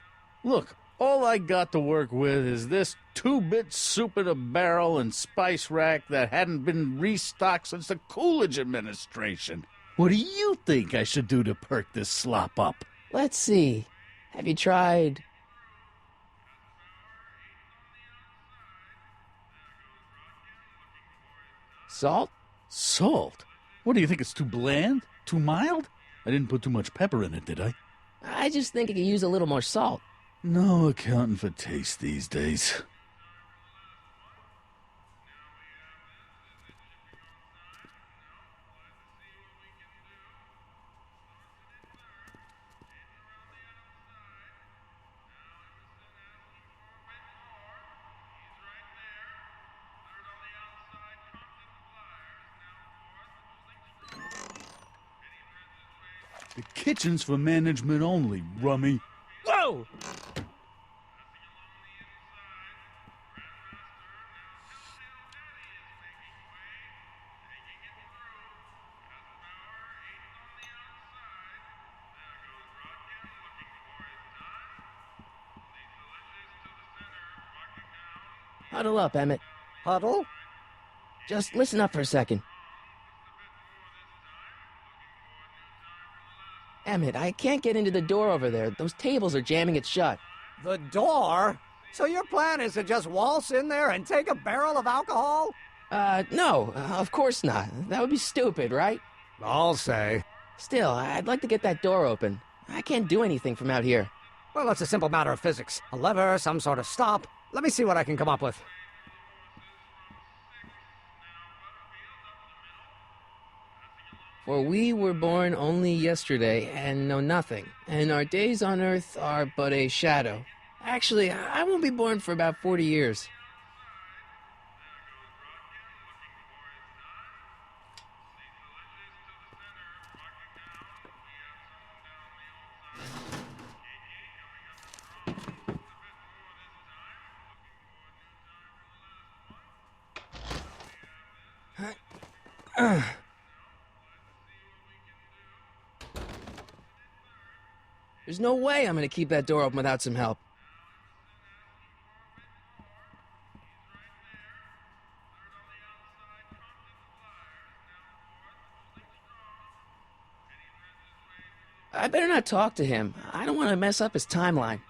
Look, all I got to work with is this 2-bit soup in a barrel and spice rack that hadn't been restocked since the Coolidge administration. What do you think I should do to perk this slop up? Let's see. Have you tried... salt? Salt? What do you think, it's too bland? Too mild? I didn't put too much pepper in it, did I? I just think it could use a little more salt. No accounting for taste these days. The kitchen's for management only, rummy. Whoa! Huddle up, Emmett. Huddle? Just listen up for a second. Emmett, I can't get into the door over there. Those tables are jamming it shut. The door? So your plan is to just waltz in there and take a barrel of alcohol? No, of course not. That would be stupid, right? I'll say. Still, I'd like to get that door open. I can't do anything from out here. Well, it's a simple matter of physics. A lever, some sort of stop. Let me see what I can come up with. For we were born only yesterday and know nothing, and our days on earth are but a shadow. Actually, I won't be born for about 40 years. There's no way I'm gonna keep that door open without some help. I better not talk to him. I don't want to mess up his timeline.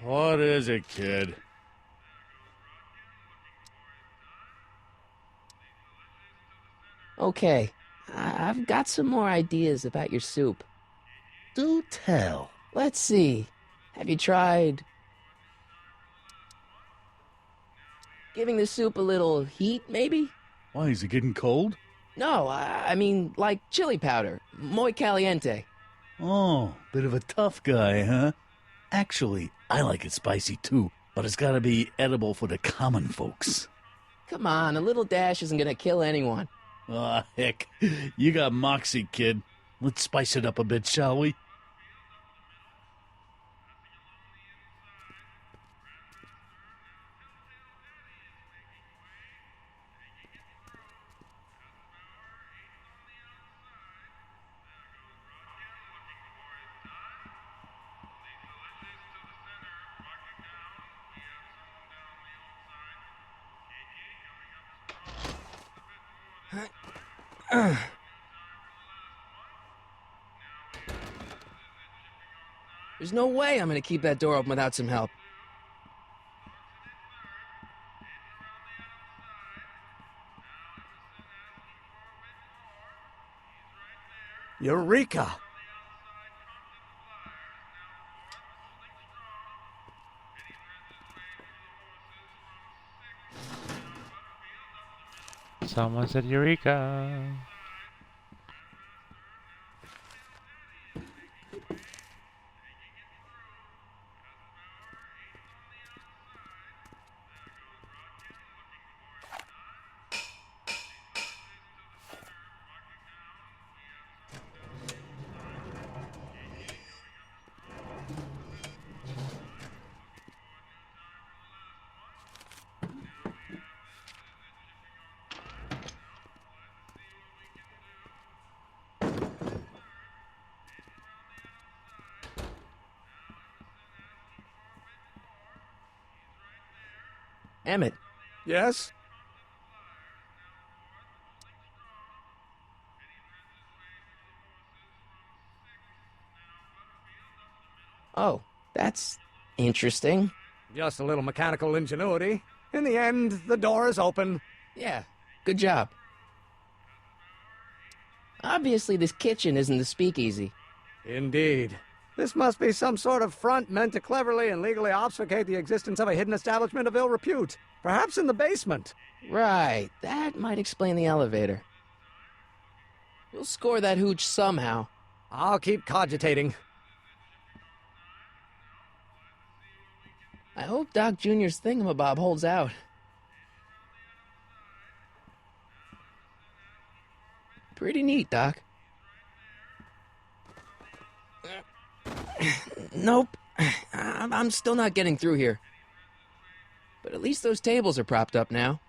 What is it, kid? Okay, I've got some more ideas about your soup. Do tell. Let's see. Have you tried giving the soup a little heat, maybe? Why, is it getting cold? No, I mean like chili powder. Muy caliente. Oh, bit of a tough guy, huh? Actually, I like it spicy too, but it's gotta be edible for the common folks. Come on, a little dash isn't gonna kill anyone. Ah, heck. You got moxie, kid. Let's spice it up a bit, shall we? There's no way I'm gonna keep that door open without some help. Eureka! Someone said Eureka. Emmett, Yes? oh, that's interesting. Just a little mechanical ingenuity. In the end, the door is open. Yeah, good job. Obviously, this kitchen isn't the speakeasy. Indeed. This must be some sort of front meant to cleverly and legally obfuscate the existence of a hidden establishment of ill repute. Perhaps in the basement. Right, that might explain the elevator. We'll score that hooch somehow. I'll keep cogitating. I hope Doc Jr.'s thingamabob holds out. Pretty neat, Doc. Nope. I'm still not getting through here. But at least those tables are propped up now.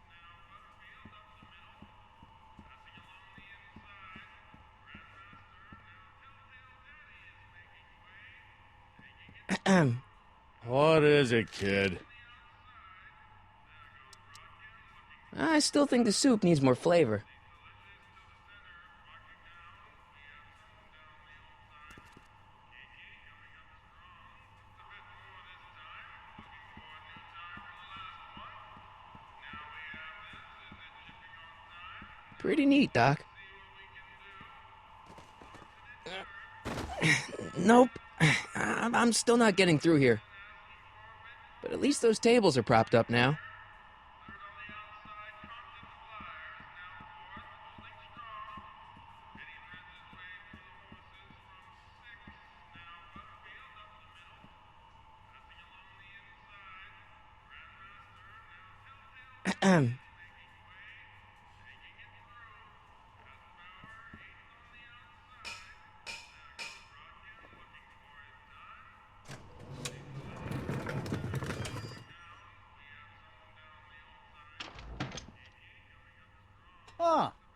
What is it, kid? I still think the soup needs more flavor. Pretty neat, Doc. Nope. I'm still not getting through here. But at least those tables are propped up now.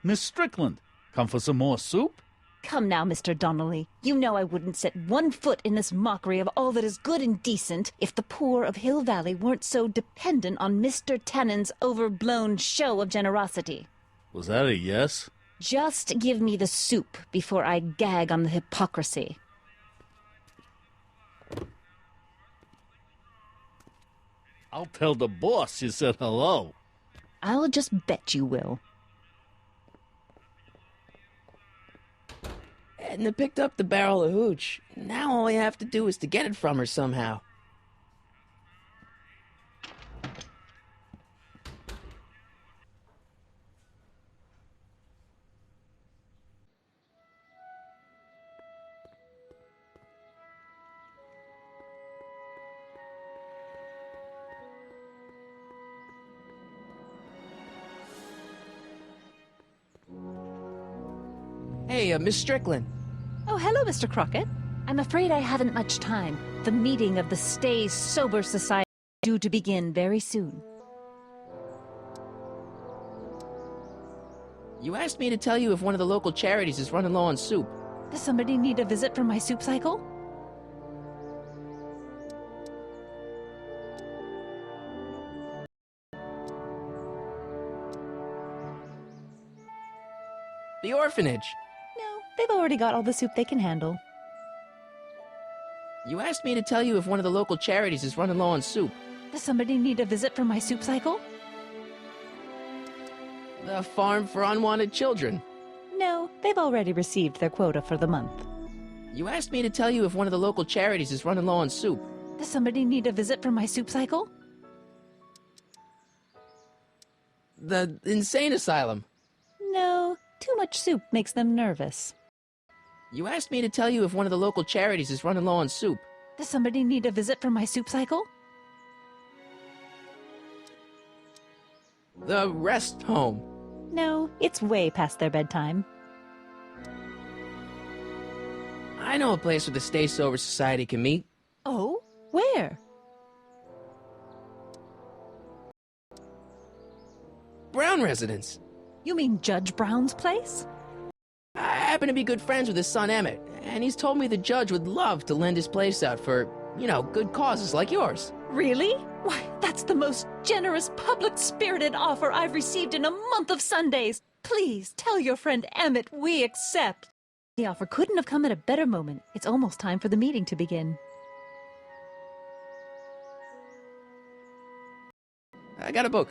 Miss Strickland, come for some more soup? Come now, Mr. Donnelly. You know I wouldn't set one foot in this mockery of all that is good and decent if the poor of Hill Valley weren't so dependent on Mr. Tannen's overblown show of generosity. Was that a yes? Just give me the soup before I gag on the hypocrisy. I'll tell the boss you said hello. I'll just bet you will. Edna picked up the barrel of hooch. Now all we have to do is to get it from her somehow. Hey, Miss Strickland. Oh, hello, Mr. Crockett. I'm afraid I haven't much time. The meeting of the Stay Sober Society is due to begin very soon. You asked me to tell you if one of the local charities is running low on soup. Does somebody need a visit from my soup cycle? The orphanage. No, they've already got all the soup they can handle. You asked me to tell you if one of the local charities is running low on soup. Does somebody need a visit from my soup cycle? The Farm for Unwanted Children. No, they've already received their quota for the month. You asked me to tell you if one of the local charities is running low on soup. Does somebody need a visit from my soup cycle? The insane asylum. No, too much soup makes them nervous. You asked me to tell you if one of the local charities is running low on soup. Does somebody need a visit from my soup cycle? The rest home. No, it's way past their bedtime. I know a place where the Stay Sober Society can meet. Oh? Where? Brown residence. You mean Judge Brown's place? I happen to be good friends with his son Emmett, and he's told me the judge would love to lend his place out for, good causes like yours. Really? Why, that's the most generous, public-spirited offer I've received in a month of Sundays. Please tell your friend Emmett we accept. The offer couldn't have come at a better moment. It's almost time for the meeting to begin. I got a book.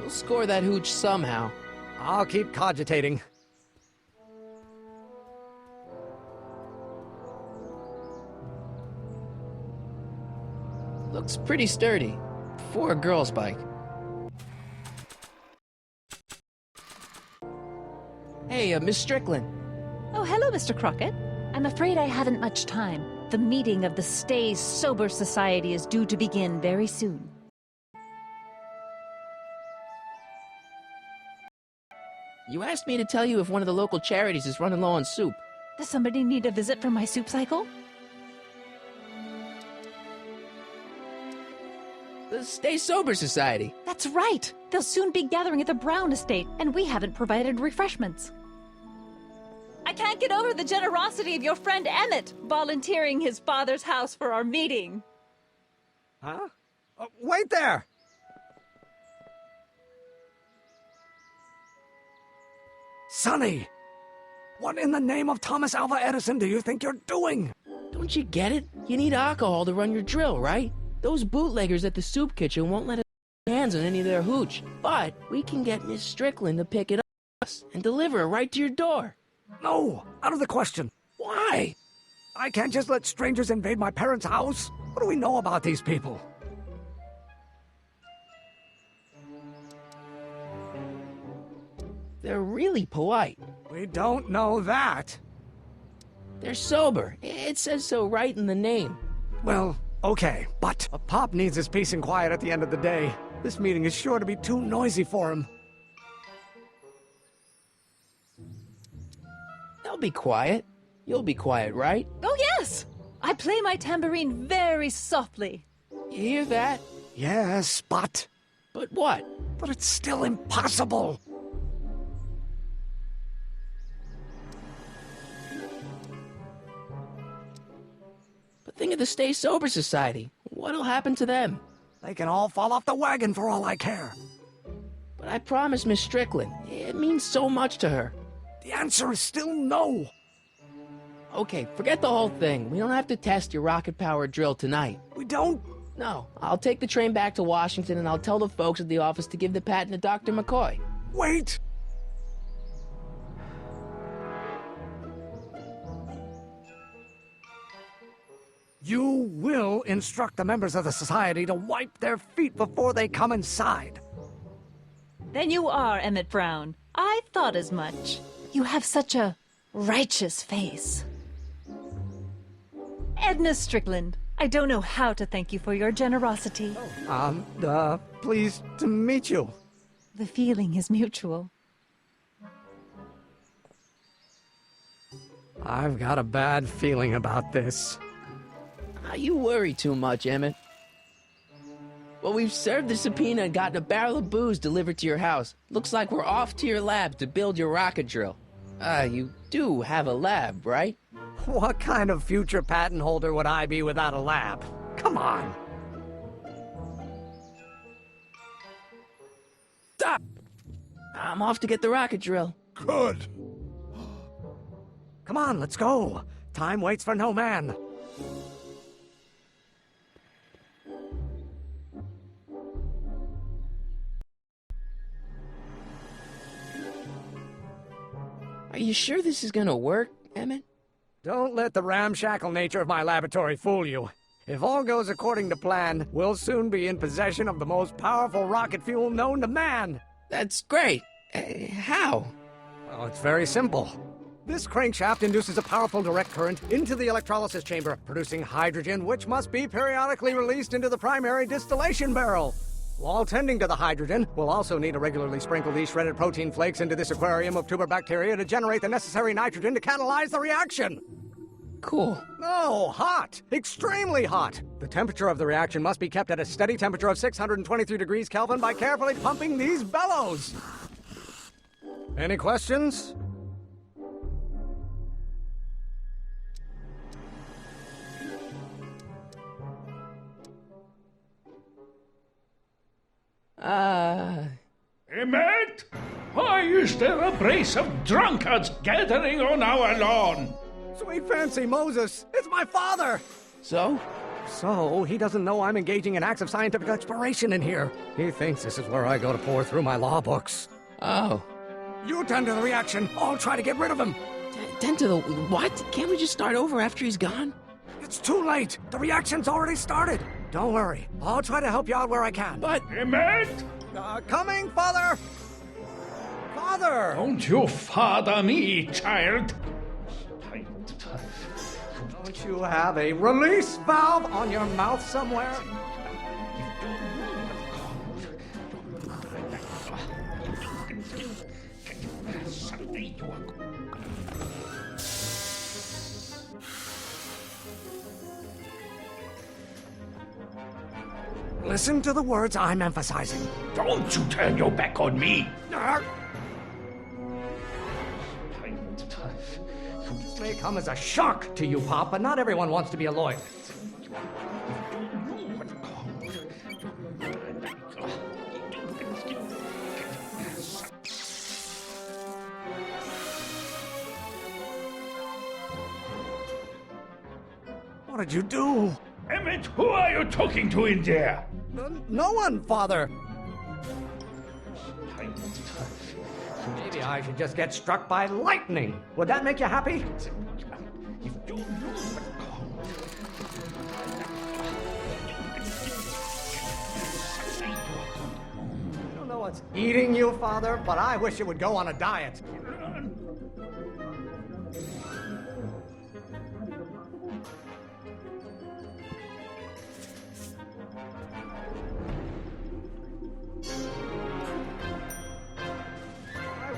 We'll score that hooch somehow. I'll keep cogitating. Looks pretty sturdy. For a girl's bike. Hey, Miss Strickland. Oh, hello, Mr. Crockett. I'm afraid I haven't much time. The meeting of the Stay Sober Society is due to begin very soon. You asked me to tell you if one of the local charities is running low on soup. Does somebody need a visit from my soup cycle? The Stay Sober Society. That's right! They'll soon be gathering at the Brown estate, and we haven't provided refreshments. I can't get over the generosity of your friend Emmett, volunteering his father's house for our meeting. Huh? Wait there! Sonny! What in the name of Thomas Alva Edison do you think you're doing? Don't you get it? You need alcohol to run your drill, right? Those bootleggers at the soup kitchen won't let us get hands on any of their hooch. But we can get Miss Strickland to pick it up for us and deliver it right to your door. No, out of the question. Why? I can't just let strangers invade my parents' house. What do we know about these people? They're really polite. We don't know that. They're sober. It says so right in the name. Well, okay, but a Pop needs his peace and quiet at the end of the day. This meeting is sure to be too noisy for him. They'll be quiet. You'll be quiet, right? Oh, yes! I play my tambourine very softly. You hear that? Yes, but what? But it's still impossible. But think of the Stay Sober Society. What'll happen to them? They can all fall off the wagon for all I care. But I promised Miss Strickland. It means so much to her. The answer is still no. Okay, forget the whole thing. We don't have to test your rocket-powered drill tonight. We don't? No. I'll take the train back to Washington and I'll tell the folks at the office to give the patent to Dr. McCoy. Wait! You will instruct the members of the society to wipe their feet before they come inside. Then you are Emmett Brown. I thought as much. You have such a righteous face. Edna Strickland, I don't know how to thank you for your generosity. Pleased to meet you. The feeling is mutual. I've got a bad feeling about this. You worry too much, Emmett. Well, we've served the subpoena and gotten a barrel of booze delivered to your house. Looks like we're off to your lab to build your rocket drill. You do have a lab, right? What kind of future patent holder would I be without a lab? Come on! Stop! I'm off to get the rocket drill. Good! Come on, let's go! Time waits for no man. Are you sure this is gonna work, Emmett? Don't let the ramshackle nature of my laboratory fool you. If all goes according to plan, we'll soon be in possession of the most powerful rocket fuel known to man. That's great. How? Well, it's very simple. This crankshaft induces a powerful direct current into the electrolysis chamber, producing hydrogen, which must be periodically released into the primary distillation barrel. While tending to the hydrogen, we'll also need to regularly sprinkle these shredded protein flakes into this aquarium of tuber bacteria to generate the necessary nitrogen to catalyze the reaction. Cool. Oh, hot! Extremely hot! The temperature of the reaction must be kept at a steady temperature of 623 degrees Kelvin by carefully pumping these bellows. Any questions? Emmett? Why is there a brace of drunkards gathering on our lawn? Sweet fancy Moses, it's my father! So? So, he doesn't know I'm engaging in acts of scientific exploration in here. He thinks this is where I go to pour through my law books. Oh. You tend to the reaction. I'll try to get rid of him. Tend to the what? Can't we just start over after he's gone? It's too late. The reaction's already started. Don't worry. I'll try to help you out where I can. But... Emmett? Coming, Father! Father! Don't you father me, child. Don't you have a release valve on your mouth somewhere? Listen to the words I'm emphasizing. Don't you turn your back on me. This may come as a shock to you, Pop, but not everyone wants to be a lawyer. What did you do? Emmett, who are you talking to in there? No one, Father. Maybe I should just get struck by lightning. Would that make you happy? I don't know what's eating you, Father, but I wish you would go on a diet.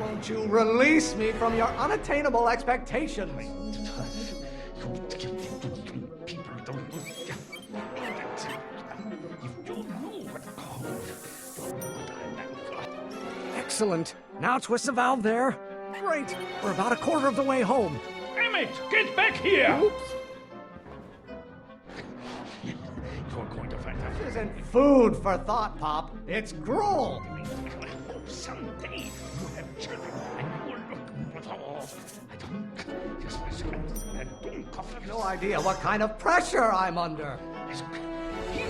Won't you release me from your unattainable expectations? Excellent. Now twist the valve there. Great. We're about a quarter of the way home. Emmett, get back here! Oops. You're going to find out. This isn't food for thought, Pop. It's gruel. Someday you have children and you will look with all. I don't just No idea what kind of pressure I'm under. You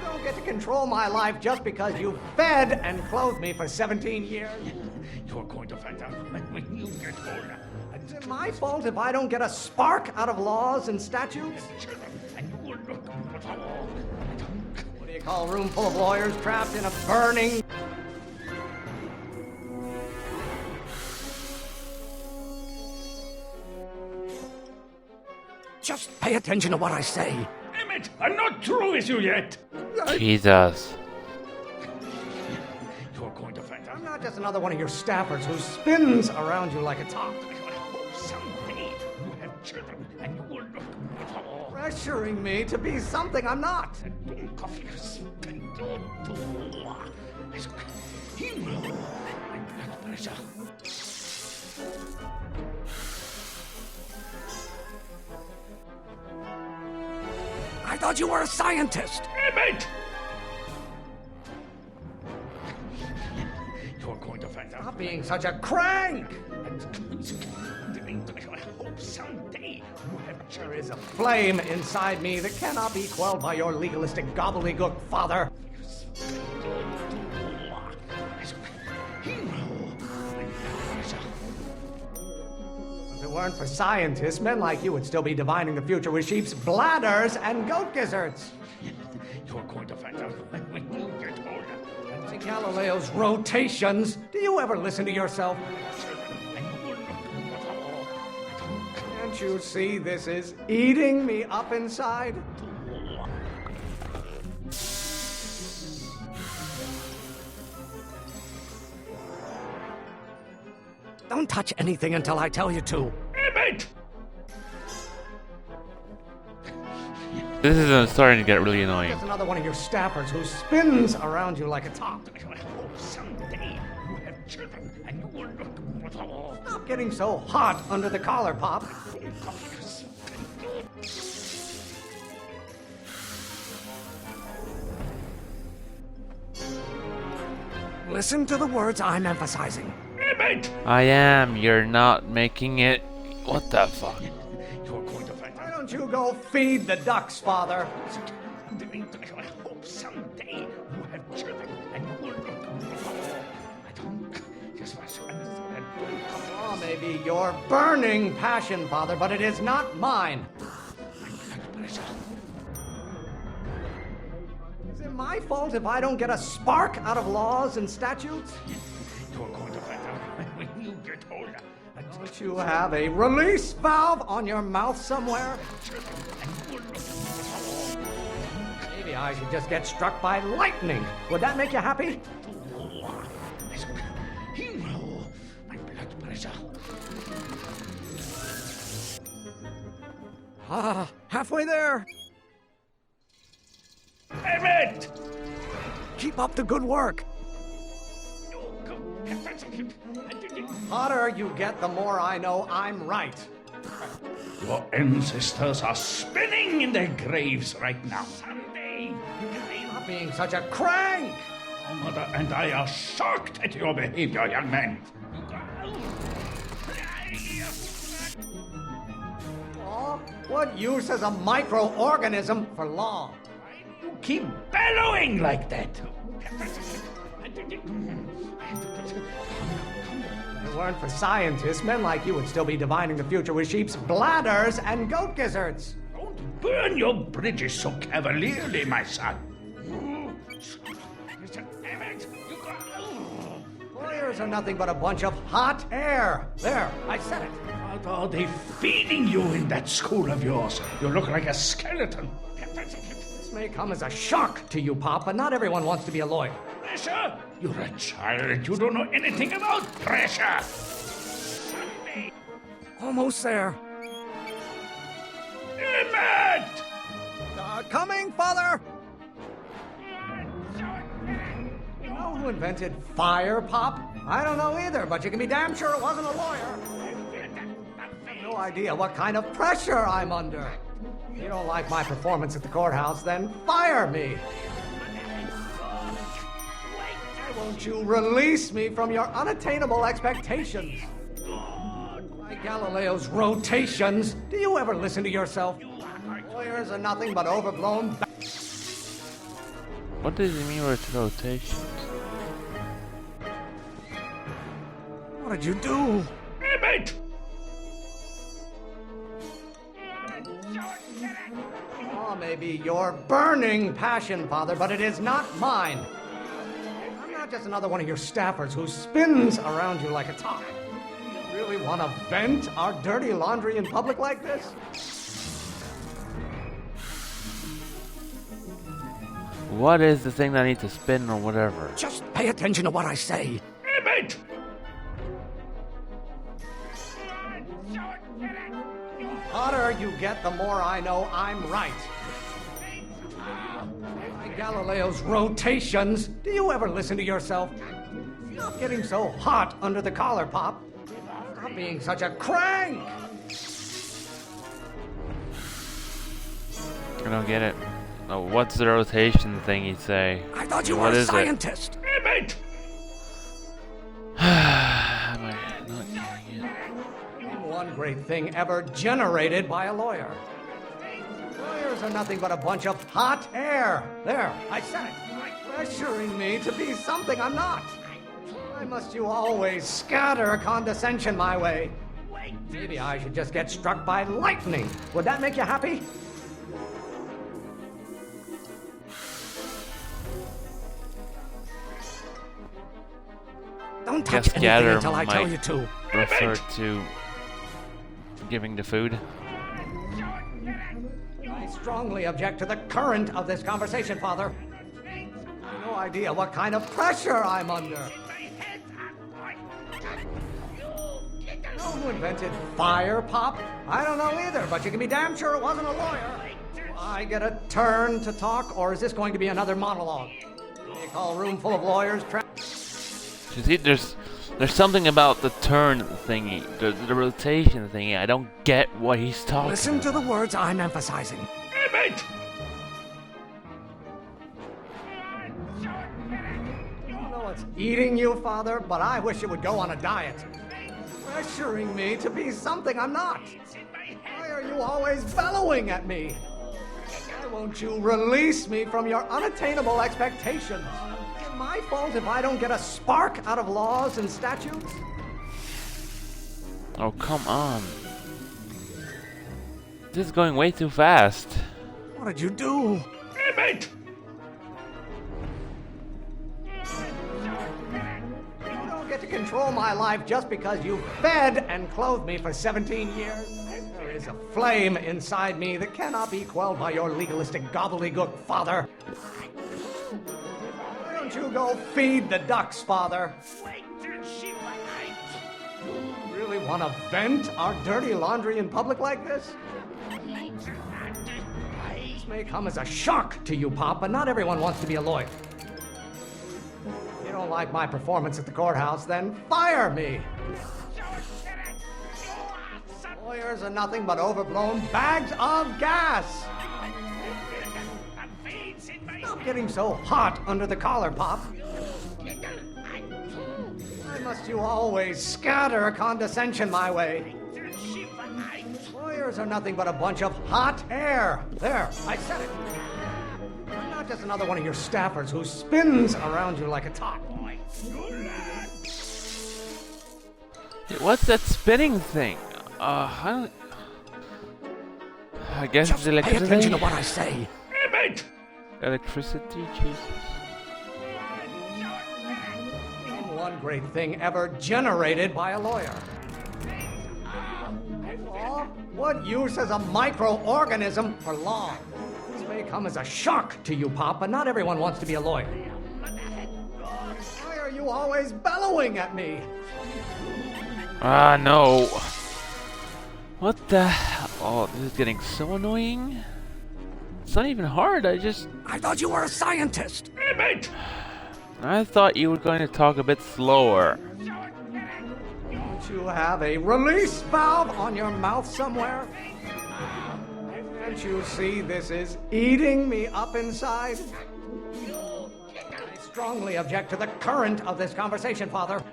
don't get to control my life just because you fed and clothed me for 17 years. You're going to find out when you get older. Is it my fault if I don't get a spark out of laws and statutes? And you will look with all. What do you call a room full of lawyers trapped in a burning... Just pay attention to what I say. Emmett, I'm not through with you yet. Jesus. You're going to find out. I'm not just another one of your staffers who spins around you like a top. Someday you have children and you will look with all. Pressuring me to be something I'm not. I thought you were a scientist. Emmett! You're going to find out. Stop being such a crank. I hope someday you have There is a flame inside me that cannot be quelled by your legalistic gobbledygook, father. If it weren't for scientists, men like you would still be divining the future with sheep's bladders and goat gizzards. You're going to find out when you get older. And Galileo's rotations. Do you ever listen to yourself? Can't you see this is eating me up inside? Don't touch anything until I tell you to. Emmett! This is starting to get really annoying. Just another one of your staffers who spins around you like a top. I hope someday you have children and you will look with all. Stop getting so hot under the collar, Pop. Listen to the words I'm emphasizing. Emmett! I am. You're not making it. What the fuck? You're going to find out. Why don't you go feed the ducks, Father? I hope someday you have children and you will look with all. I don't just Oh, maybe your burning passion, Father, but it is not mine. Is it my fault if I don't get a spark out of laws and statutes? You're going to find out when you get older. Don't you have a release valve on your mouth somewhere? Maybe I should just get struck by lightning. Would that make you happy? My blood pressure. Ah, halfway there. Emmett! Keep up the good work. The hotter you get, the more I know I'm right. Your ancestors are spinning in their graves right now. Someday you can Stop being such a crank. Your mother and I are shocked at your behavior, young man. Law? What use is a microorganism for law? You keep bellowing like that. If it weren't for scientists, men like you would still be divining the future with sheep's bladders and goat gizzards. Don't burn your bridges so cavalierly, my son. Lawyers are nothing but a bunch of hot air. There, I said it. What are they feeding you in that school of yours? You look like a skeleton. This may come as a shock to you, Pop, but not everyone wants to be a lawyer. Pressure? You're a child. You don't know anything about pressure. Someday. Almost there. Emmett! Coming, Father! know who invented fire, Pop? I don't know either, but you can be damn sure it wasn't a lawyer. I have no idea what kind of pressure I'm under. If you don't like my performance at the courthouse, then fire me. Why won't you release me from your unattainable expectations? By Galileo's rotations, do you ever listen to yourself? Lawyers are nothing but overblown. What does he mean with rotations? What did you do? Emmett! Oh, maybe your burning passion, Father, but it is not mine. I'm not just another one of your staffers who spins around you like a top. You really want to vent our dirty laundry in public like this? What is the thing that I need to spin or whatever? Just pay attention to what I say. Emmett! The hotter you get, the more I know I'm right. By Galileo's rotations, do you ever listen to yourself? Stop getting so hot under the collar, Pop. Stop being such a crank. I don't get it. Oh, what's the rotation thing you say? I thought you What were a is it? scientist. Emmett! Am I not getting it? Name one great thing ever generated by a lawyer. Lawyers are nothing but a bunch of hot air. There, I said it. Pressuring me to be something I'm not. Why must you always scatter condescension my way? Maybe I should just get struck by lightning. Would that make you happy? Don't touch Guess anything gather until I tell might you to. refer to giving the food. I strongly object to the current of this conversation, Father. I've no idea what kind of pressure I'm under. You know who invented fire, Pop? I don't know either, but you can be damn sure it wasn't a lawyer. Do I get a turn to talk, or is this going to be another monologue? You call a room full of lawyers You see, there's something about the turn thingy, the rotation thingy. I don't get what he's talking Listen to the words I'm emphasizing. Emmett! I don't know what's eating you, Father, but I wish you would go on a diet. Pressuring me to be something I'm not. Why are you always bellowing at me? Why won't you release me from your unattainable expectations? Is it my fault if I don't get a spark out of laws and statutes? Oh, come on. This is going way too fast. What did you do? Emmett! You don't get to control my life just because you fed and clothed me for 17 years. There is a flame inside me that cannot be quelled by your legalistic gobbledygook, Father. Why don't you go feed the ducks, Father? You really want to vent our dirty laundry in public like this? This may come as a shock to you, Pop, but not everyone wants to be a lawyer. If you don't like my performance at the courthouse, then fire me. Lawyers are nothing but overblown bags of gas. Stop getting so hot under the collar, Pop. Why must you always scatter condescension my way? Lawyers are nothing but a bunch of hot air. There, I said it. I'm not just another one of your staffers who spins around you like a top. Hey, what's that spinning thing? I guess Just it's electricity. pay attention to what I say. Emmett! Electricity, Jesus. One great thing ever generated by a lawyer. Law? What use has a microorganism for law? This may come as a shock to you, Pop, but not everyone wants to be a lawyer. Why are you always bellowing at me? Ah, no. What the hell? Oh, this is getting so annoying. It's not even hard, I thought you were a scientist. Emmett! I thought you were going to talk a bit slower. Don't you have a release valve on your mouth somewhere? Can't you see this is eating me up inside? I strongly object to the current of this conversation, Father.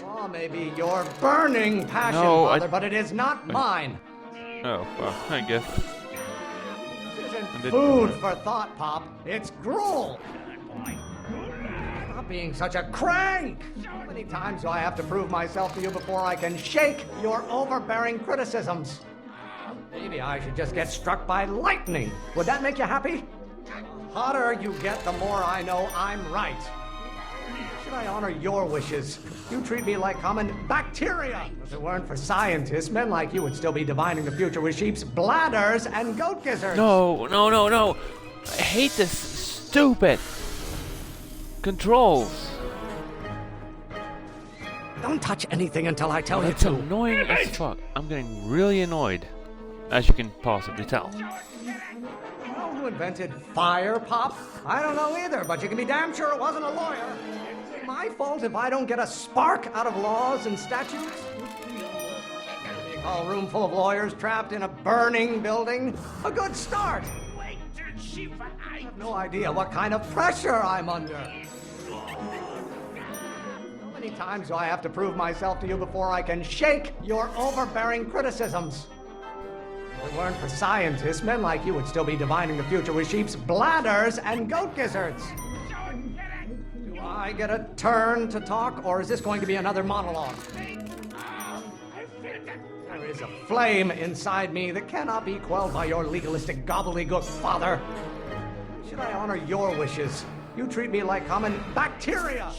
Law may be your burning passion, No, Father, but it is not mine. Oh, well, I guess. This isn't food for thought, Pop. It's gruel. Stop being such a crank. How many times do I have to prove myself to you before I can shake your overbearing criticisms? Maybe I should just get struck by lightning. Would that make you happy? The hotter you get, the more I know I'm right. Should I honor your wishes? You treat me like common bacteria. If it weren't for scientists, men like you would still be divining the future with sheep's bladders and goat gizzards. No. I hate this stupid controls. Don't touch anything until I tell you It's to. annoying as fuck. I'm getting really annoyed, as you can possibly tell. You know who invented fire, Pop? I don't know either, but you can be damn sure it wasn't a lawyer. Is it my fault if I don't get a spark out of laws and statutes? You call a room full of lawyers trapped in a burning building a good start. I have no idea what kind of pressure I'm under. How many times do I have to prove myself to you before I can shake your overbearing criticisms? If it weren't for scientists, men like you would still be divining the future with sheep's bladders and goat gizzards. Do I get a turn to talk, or is this going to be another monologue? There is a flame inside me that cannot be quelled by your legalistic gobbledygook, Father. Should I honor your wishes? You treat me like common bacteria.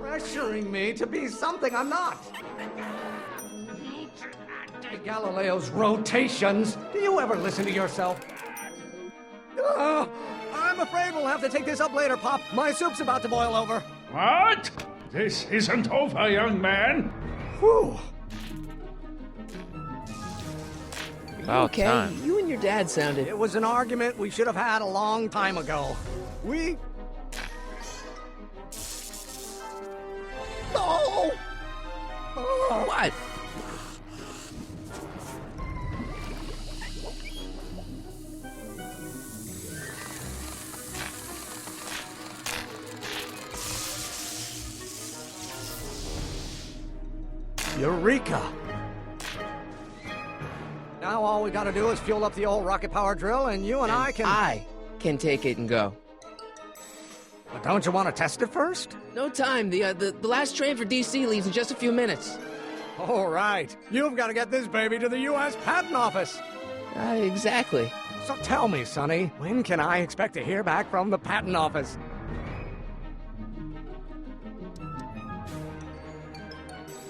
Pressuring me to be something I'm not. Galileo's rotations. Do you ever listen to yourself? I'm afraid we'll have to take this up later, Pop. My soup's about to boil over. What? This isn't over, young man. Whew. About Okay, time. you and your dad sounded. It was an argument we should have had a long time ago. We... No! What? Eureka! Now all we gotta do is fuel up the old rocket power drill, and you and I can take it and go. But don't you want to test it first? No time. The last train for DC leaves in just a few minutes. All right. You've got to get this baby to the U.S. Patent Office. Exactly. So tell me, Sonny, when can I expect to hear back from the Patent Office?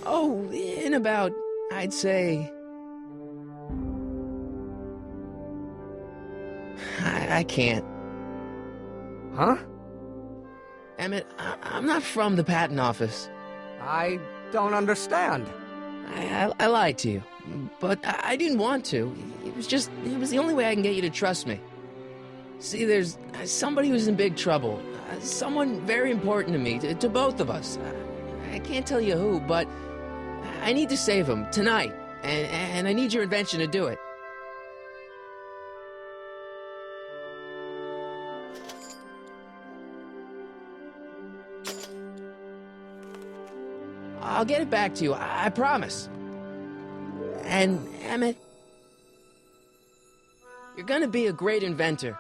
Oh, in about, I'd say... I can't. Huh? Emmett, I'm not from the patent office. I don't understand. I lied to you, but I didn't want to. It was the only way I can get you to trust me. See, there's somebody who's in big trouble. Someone very important to me, to both of us. I can't tell you who, but I need to save him tonight, and I need your invention to do it. I'll get it back to you, I promise. And, Emmett, you're gonna be a great inventor.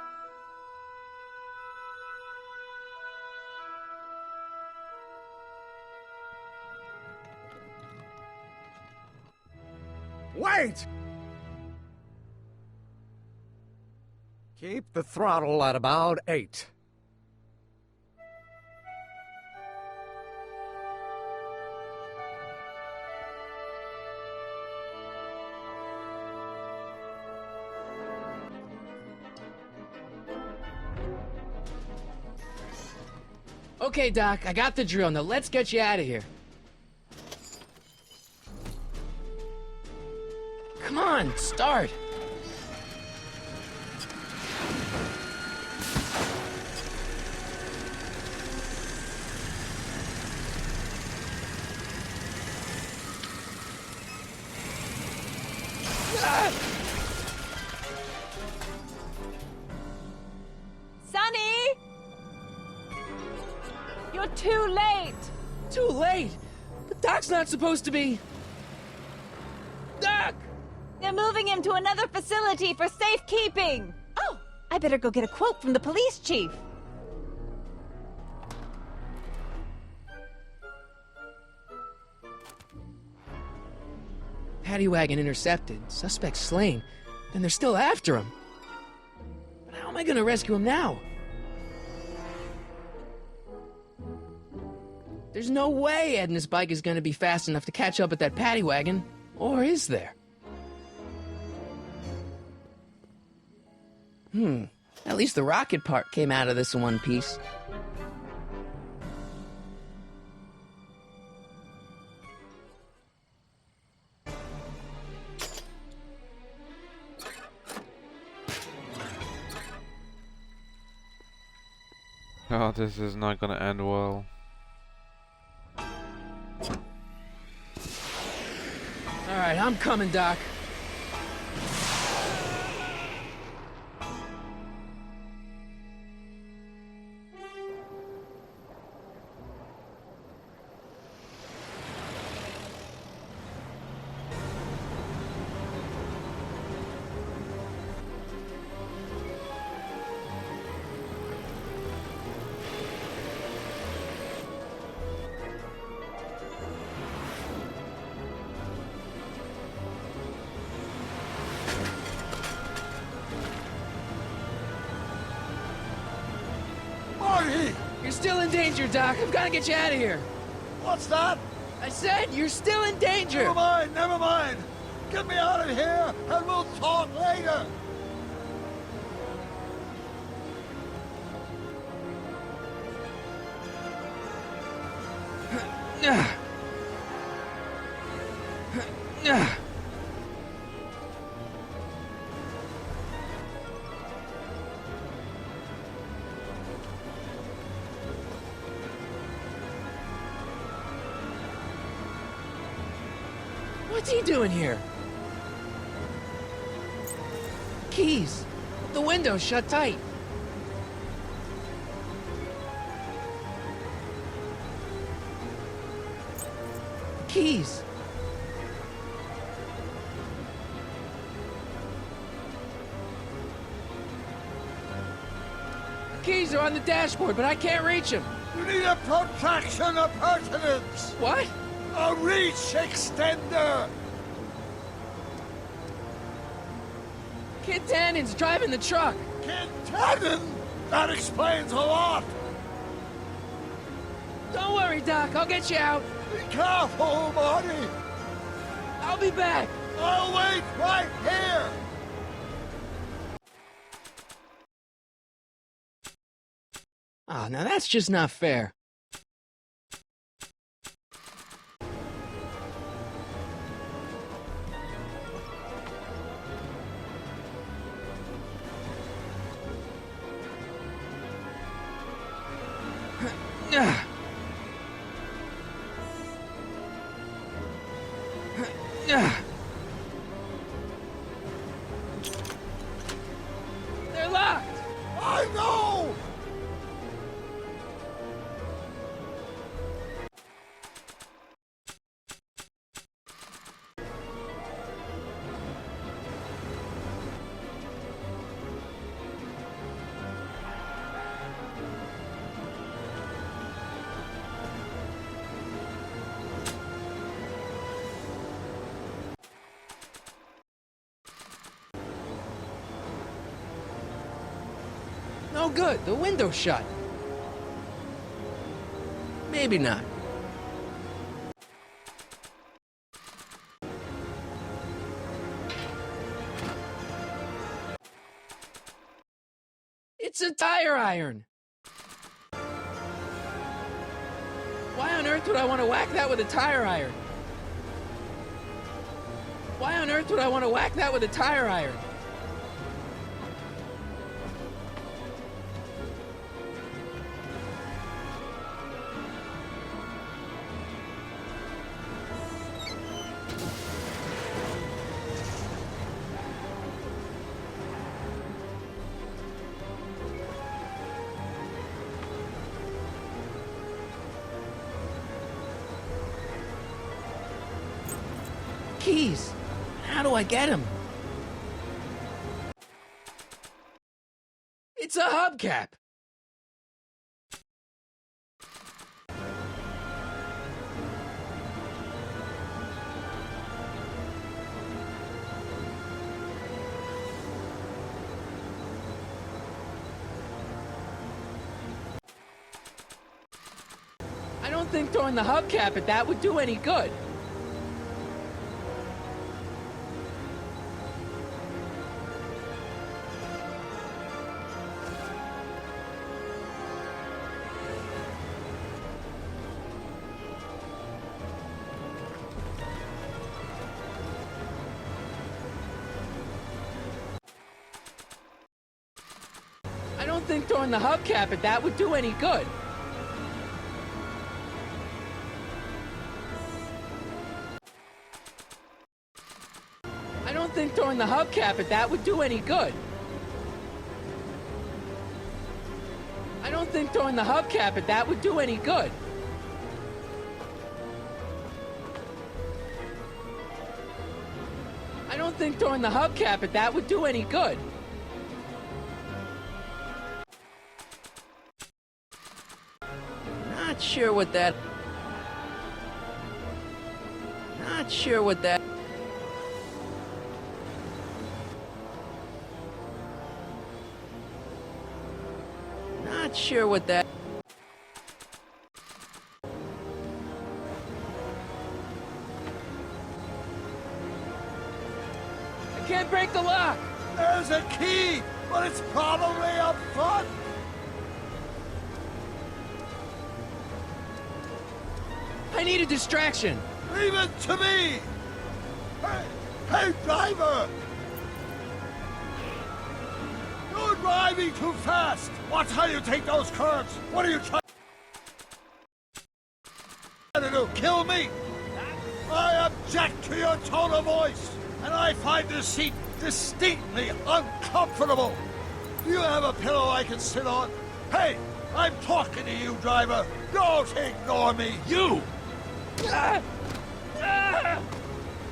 Wait! Keep the throttle at about 8. Okay, Doc, I got the drill. Now let's get you out of here. Come on, start. Wait! But Doc's not supposed to be... Doc! They're moving him to another facility for safekeeping. Oh, I better go get a quote from the police chief. Paddy wagon intercepted, suspect slain, and they're still after him. But how am I gonna rescue him now? There's no way Ed and his bike is gonna be fast enough to catch up at that paddy wagon. Or is there? At least the rocket part came out of this in one piece. Oh, this is not gonna end well. Alright, I'm coming, Doc. You're still in danger, Doc. I've got to get you out of here. What's that? I said you're still in danger. Never mind, never mind. Get me out of here, and we'll talk later. What's he doing here? Keys. The window's shut tight. Keys. Keys are on the dashboard, but I can't reach them. You need a protraction appurtenance. What? A reach extender. Kid Tannen's driving the truck. Kid Tannen? That explains a lot. Don't worry, Doc. I'll get you out. Be careful, Marty. I'll be back. I'll wait right here. Oh, now that's just not fair. They're locked! I know! No good. The window's shut. Maybe not. It's a tire iron. Why on earth would I want to whack that with a tire iron? Why on earth would I want to whack that with a tire iron? keys. How do I get them? It's a hubcap. I don't think throwing the hubcap at that would do any good. I don't think throwing the hubcap at that would do any good. I don't think throwing the hubcap at that would do any good. I don't think throwing the hubcap at that would do any good. I don't think throwing the hubcap at that would do any good. Not sure what that... Not sure what that... Not sure what that... I can't break the lock! There's a key, but it's probably up front. I need a distraction. Leave it to me. Hey, driver! You're driving too fast. Watch how you take those curves. What are you trying to do? Kill me? I object to your tone of voice, and I find this seat distinctly uncomfortable. Do you have a pillow I can sit on? Hey, I'm talking to you, driver. Don't ignore me. You!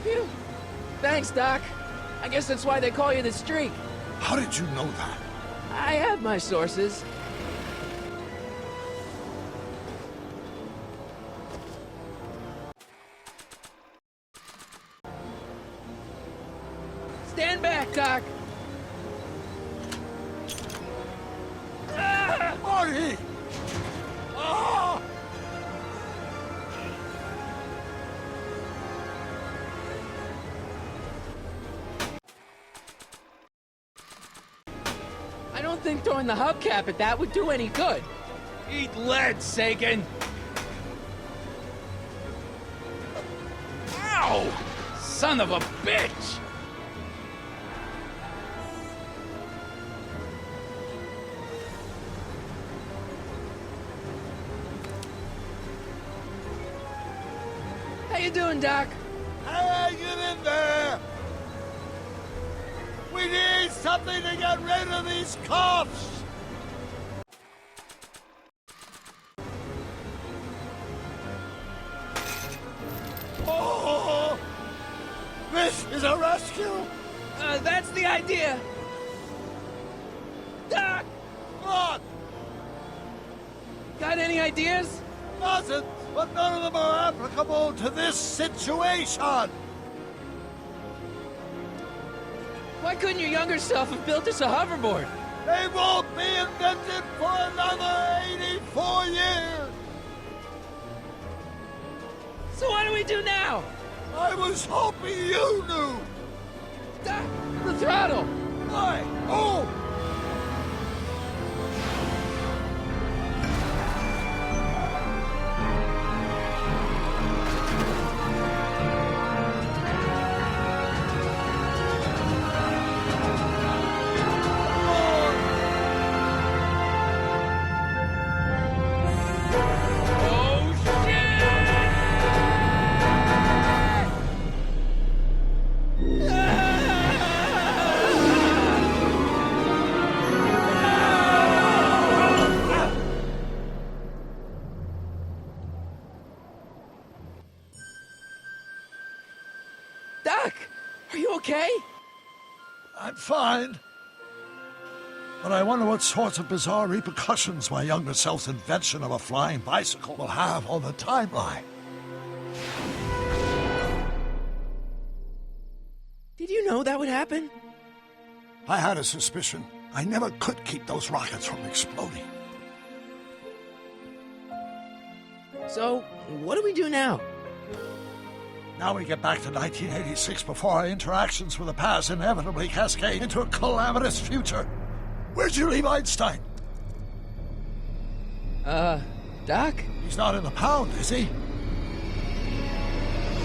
Phew. Thanks, Doc. I guess that's why they call you the Streak. How did you know that? I have my sources. Stand back, Doc. Marty! Ah! I don't think throwing the hubcap at that would do any good. Eat lead, Sagan! Ow! Son of a bitch! How you doing, Doc? Hang it in there! We need something to get rid of these cops! Oh! This is a rescue? That's the idea. Doc! What? Got any ideas? Doesn't, but none of them are applicable to this situation. Why couldn't your younger self have built us a hoverboard? They won't be invented for another 84 years. So what do we do now? I was hoping you knew. Doc, the throttle. Why? Oh! Doc! Are you okay? I'm fine. But I wonder what sorts of bizarre repercussions my younger self's invention of a flying bicycle will have on the timeline. Did you know that would happen? I had a suspicion. I never could keep those rockets from exploding. So, what do we do now? Now we get back to 1986 before our interactions with the past inevitably cascade into a calamitous future. Where'd you leave Einstein? Doc? He's not in the pound, is he?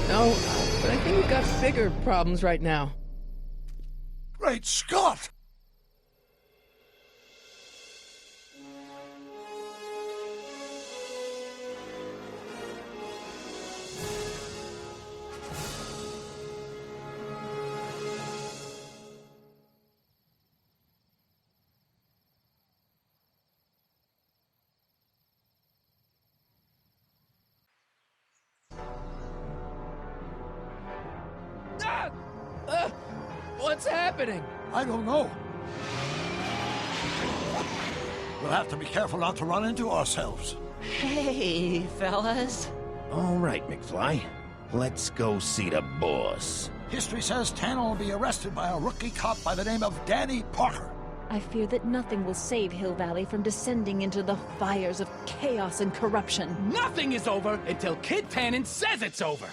No, but I think we've got bigger problems right now. Great Scott! What's happening? I don't know. We'll have to be careful not to run into ourselves. Hey, fellas. All right, McFly. Let's go see the boss. History says Tanner will be arrested by a rookie cop by the name of Danny Parker. I fear that nothing will save Hill Valley from descending into the fires of chaos and corruption. Nothing is over until Kid Tannen says it's over.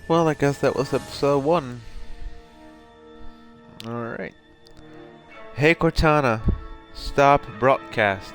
Well, I guess that was episode 1. Alright. Hey Cortana, stop broadcast.